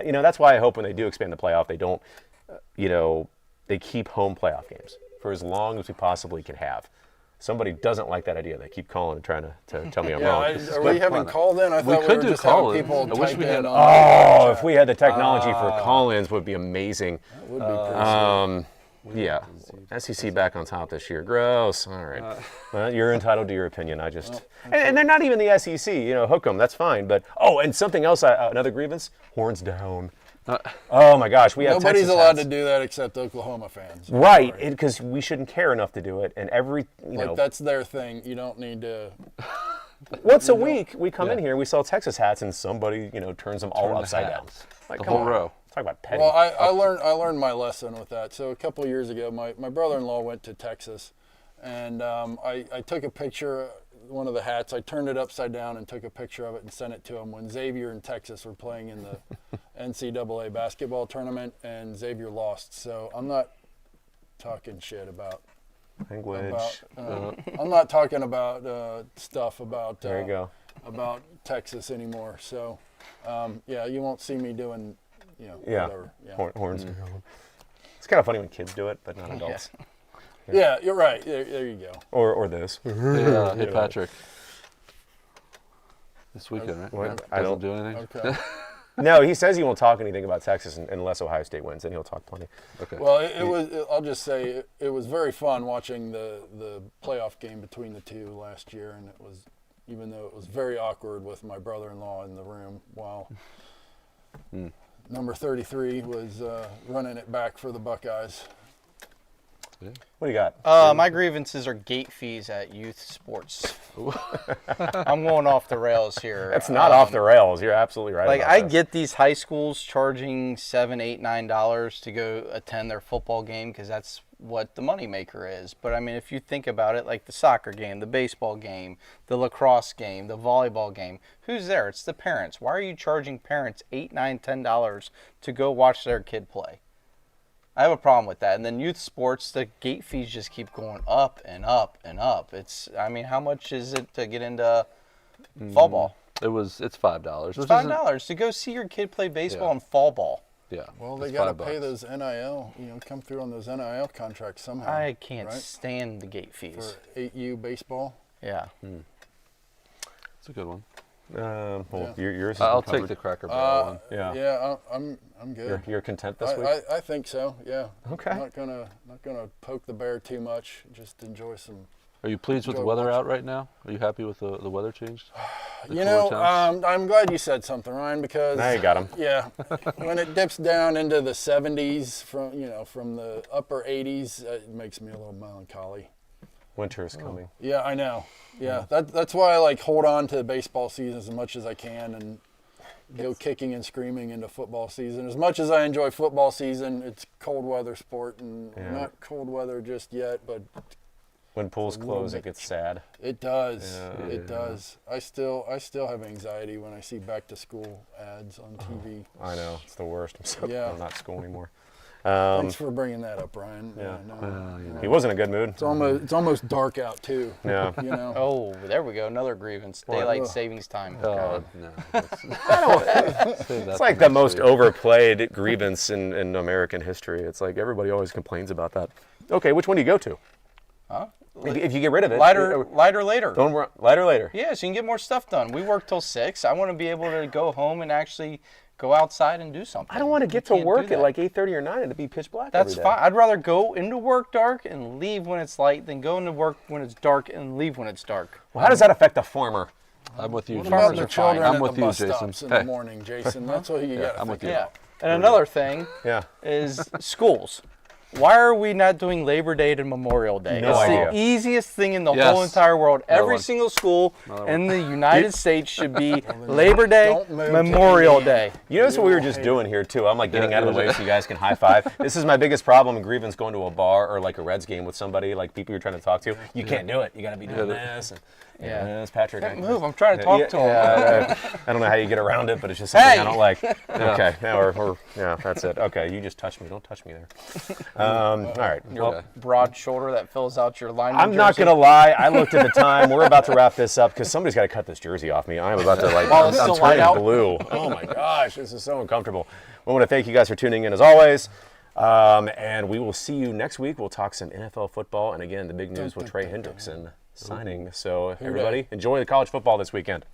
[SPEAKER 1] That's why I hope when they do expand the playoff, they don't, they keep home playoff games for as long as we possibly can have. Somebody doesn't like that idea. They keep calling and trying to tell me I'm wrong.
[SPEAKER 2] Are we having call in? I thought we
[SPEAKER 4] could
[SPEAKER 2] were
[SPEAKER 4] do
[SPEAKER 2] just having
[SPEAKER 4] call-in.
[SPEAKER 2] people
[SPEAKER 4] I wish
[SPEAKER 2] type
[SPEAKER 4] we
[SPEAKER 2] in
[SPEAKER 4] had-
[SPEAKER 2] on
[SPEAKER 1] Oh, if we had the technology for call-ins, would be amazing.
[SPEAKER 2] That would be pretty
[SPEAKER 1] Yeah, SEC back on top this year. Gross. All right. Well, you're entitled to your opinion. I just and they're not even the SEC. Hook them. That's fine. But and something else. Another grievance. Horns down. Oh my gosh, we have
[SPEAKER 2] Nobody's
[SPEAKER 1] Texas
[SPEAKER 2] allowed
[SPEAKER 1] hats.
[SPEAKER 2] to do that except Oklahoma fans.
[SPEAKER 1] Right, because we shouldn't care enough to do it. And every
[SPEAKER 2] Like that's their thing. You don't need to.
[SPEAKER 1] once a week we come in here, we sell Texas hats, and somebody turns them all
[SPEAKER 4] Turn the
[SPEAKER 1] upside down.
[SPEAKER 4] hats.
[SPEAKER 1] Like,
[SPEAKER 4] The
[SPEAKER 1] come
[SPEAKER 4] whole
[SPEAKER 1] on.
[SPEAKER 4] row.
[SPEAKER 1] Talk about petty.
[SPEAKER 2] Well, I learned my lesson with that. So a couple of years ago, my brother-in-law went to Texas, and I took a picture. One of the hats, I turned it upside down and took a picture of it and sent it to him when Xavier and Texas were playing in the NCAA basketball tournament, and Xavier lost. So I'm not talking shit about.
[SPEAKER 1] Language.
[SPEAKER 2] I'm not talking about stuff about.
[SPEAKER 1] There you go.
[SPEAKER 2] About Texas anymore. So, you won't see me doing,
[SPEAKER 1] Yeah.
[SPEAKER 2] whatever. Yeah.
[SPEAKER 1] Horns. It's kind of funny when kids do it, but not adults.
[SPEAKER 2] Yeah, you're right. There you go.
[SPEAKER 1] Or this.
[SPEAKER 4] Hey, Patrick. This weekend, right?
[SPEAKER 1] What?
[SPEAKER 4] Yeah.
[SPEAKER 1] I
[SPEAKER 4] Doesn't
[SPEAKER 1] don't-
[SPEAKER 4] do anything.
[SPEAKER 2] Okay.
[SPEAKER 1] No, he says he won't talk anything about Texas unless Ohio State wins, and he'll talk plenty.
[SPEAKER 4] Okay.
[SPEAKER 2] Well, it was. I'll just say it was very fun watching the playoff game between the two last year, and it was, even though it was very awkward with my brother-in-law in the room while number 33 was running it back for the Buckeyes.
[SPEAKER 4] Yeah.
[SPEAKER 1] What do you got?
[SPEAKER 3] My grievances are gate fees at youth sports. I'm going off the rails here.
[SPEAKER 1] That's not off the rails. You're absolutely right.
[SPEAKER 3] Like
[SPEAKER 1] about
[SPEAKER 3] I
[SPEAKER 1] this.
[SPEAKER 3] get these high schools charging $7, $8, $9 to go attend their football game because that's what the moneymaker is. But I mean, if you think about it, like the soccer game, the baseball game, the lacrosse game, the volleyball game, who's there? It's the parents. Why are you charging parents $8, $9, $10 to go watch their kid play? I have a problem with that. And then youth sports, the gate fees just keep going up and up and up. I mean, how much is it to get into fall ball?
[SPEAKER 4] It's $5.
[SPEAKER 3] It's $5 to go see your kid play baseball and fall ball.
[SPEAKER 4] Yeah.
[SPEAKER 2] Well, they
[SPEAKER 4] it's
[SPEAKER 2] got to
[SPEAKER 4] $5.
[SPEAKER 2] pay those NIL. Come through on those NIL contracts somehow.
[SPEAKER 3] I can't
[SPEAKER 2] right?
[SPEAKER 3] stand the gate fees.
[SPEAKER 2] For 8U baseball.
[SPEAKER 3] Yeah.
[SPEAKER 4] It's a good one.
[SPEAKER 1] Well,
[SPEAKER 2] Yeah.
[SPEAKER 1] yours is
[SPEAKER 4] I'll
[SPEAKER 1] covered.
[SPEAKER 4] take the Cracker Barrel one.
[SPEAKER 1] Yeah.
[SPEAKER 2] Yeah, I'm good.
[SPEAKER 1] You're content this week?
[SPEAKER 2] I think so. Yeah.
[SPEAKER 1] Okay.
[SPEAKER 2] Not gonna poke the bear too much. Just enjoy some.
[SPEAKER 4] Are you pleased with the
[SPEAKER 2] Go
[SPEAKER 4] weather
[SPEAKER 2] watch
[SPEAKER 4] out right now? Are you happy with the weather change? The
[SPEAKER 2] You
[SPEAKER 4] cooler
[SPEAKER 2] know,
[SPEAKER 4] temps?
[SPEAKER 2] I'm glad you said something, Ryan, because
[SPEAKER 1] Now you got him.
[SPEAKER 2] yeah, when it dips down into the 70s from the upper 80s, it makes me a little melancholy.
[SPEAKER 1] Winter is coming.
[SPEAKER 2] Yeah, I know. Yeah, that's why I like hold on to baseball season as much as I can and go kicking and screaming into football season. As much as I enjoy football season, it's cold weather sport and
[SPEAKER 1] Yeah.
[SPEAKER 2] not cold weather just yet, but
[SPEAKER 1] When pools
[SPEAKER 2] little
[SPEAKER 1] close, it
[SPEAKER 2] bit.
[SPEAKER 1] gets sad.
[SPEAKER 2] it does.
[SPEAKER 1] Yeah.
[SPEAKER 2] It does. I still have anxiety when I see back to school ads on TV.
[SPEAKER 1] I know. It's the worst. I'm so
[SPEAKER 2] Yeah.
[SPEAKER 1] I'm not at school anymore.
[SPEAKER 2] Thanks for bringing that up, Ryan.
[SPEAKER 1] Yeah.
[SPEAKER 2] No,
[SPEAKER 1] He was in a good mood.
[SPEAKER 2] it's almost dark out too.
[SPEAKER 1] Yeah.
[SPEAKER 2] You know.
[SPEAKER 3] Oh, there we go. Another grievance. Daylight savings time.
[SPEAKER 4] Oh, no. It's
[SPEAKER 1] It's like the most overplayed grievance in American history. It's like everybody always complains about that. Okay, which one do you go to?
[SPEAKER 3] Huh?
[SPEAKER 1] If you get rid of it.
[SPEAKER 3] Lighter later.
[SPEAKER 1] Lighter later.
[SPEAKER 3] Yeah, so you can get more stuff done. We work till 6. I want to be able to go home and actually go outside and do something.
[SPEAKER 1] I don't want to get to
[SPEAKER 3] You can't
[SPEAKER 1] work
[SPEAKER 3] do
[SPEAKER 1] at
[SPEAKER 3] that.
[SPEAKER 1] like 8:30 or 9 and to be pitch black
[SPEAKER 3] That's
[SPEAKER 1] every day.
[SPEAKER 3] fine. I'd rather go into work dark and leave when it's light than go into work when it's dark and leave when it's dark.
[SPEAKER 1] Well, how does that affect the farmer?
[SPEAKER 4] I'm with you,
[SPEAKER 2] What
[SPEAKER 4] Jason.
[SPEAKER 2] about
[SPEAKER 3] Farmers
[SPEAKER 2] the
[SPEAKER 3] are fine.
[SPEAKER 2] children
[SPEAKER 4] I'm
[SPEAKER 2] at
[SPEAKER 4] with
[SPEAKER 2] the
[SPEAKER 4] you,
[SPEAKER 2] bus
[SPEAKER 4] Jason.
[SPEAKER 2] stops in
[SPEAKER 4] Hey.
[SPEAKER 2] the morning, Jason? That's what you got to
[SPEAKER 4] I'm
[SPEAKER 2] think
[SPEAKER 4] with you.
[SPEAKER 3] Yeah. And another thing
[SPEAKER 1] Yeah.
[SPEAKER 3] is schools. Why are we not doing Labor Day to Memorial Day?
[SPEAKER 1] No
[SPEAKER 3] it's
[SPEAKER 1] idea.
[SPEAKER 3] the easiest thing in the
[SPEAKER 4] Yes.
[SPEAKER 3] whole entire world.
[SPEAKER 4] Another
[SPEAKER 3] Every
[SPEAKER 4] one.
[SPEAKER 3] single school
[SPEAKER 4] Another
[SPEAKER 3] in the United States should be Labor Day,
[SPEAKER 2] Don't move to
[SPEAKER 3] Memorial
[SPEAKER 2] Indiana.
[SPEAKER 3] Day.
[SPEAKER 1] You notice what we were just
[SPEAKER 2] hate
[SPEAKER 1] doing here too? I'm like getting
[SPEAKER 4] Yeah,
[SPEAKER 1] out of the
[SPEAKER 4] yeah.
[SPEAKER 1] way so you guys can high five. This is my biggest problem in grievance going to a bar or like a Reds game with somebody, like people you're trying to talk to. You can't do it. You got to be doing this. And,
[SPEAKER 3] Yeah.
[SPEAKER 1] this, Patrick.
[SPEAKER 3] Can't move. I'm trying to talk to him.
[SPEAKER 1] I don't know how you get around it, but it's just something
[SPEAKER 3] Hey!
[SPEAKER 1] I don't like. Okay, yeah, that's it. Okay, you just touched me. Don't touch me there. All right.
[SPEAKER 3] Your
[SPEAKER 1] Well,
[SPEAKER 3] broad shoulder that fills out your lineman
[SPEAKER 1] I'm not
[SPEAKER 3] jersey.
[SPEAKER 1] gonna lie. I looked at the time. We're about to wrap this up because somebody's got to cut this jersey off me. I'm about to like.
[SPEAKER 3] While
[SPEAKER 1] I'm,
[SPEAKER 3] it's
[SPEAKER 1] I'm
[SPEAKER 3] still light
[SPEAKER 1] turning
[SPEAKER 3] out?
[SPEAKER 1] blue. Oh my gosh, this is so uncomfortable. I want to thank you guys for tuning in as always. And we will see you next week. We'll talk some NFL football. And again, the big news with Trey Hendrickson signing. So everybody, enjoy the college football this weekend.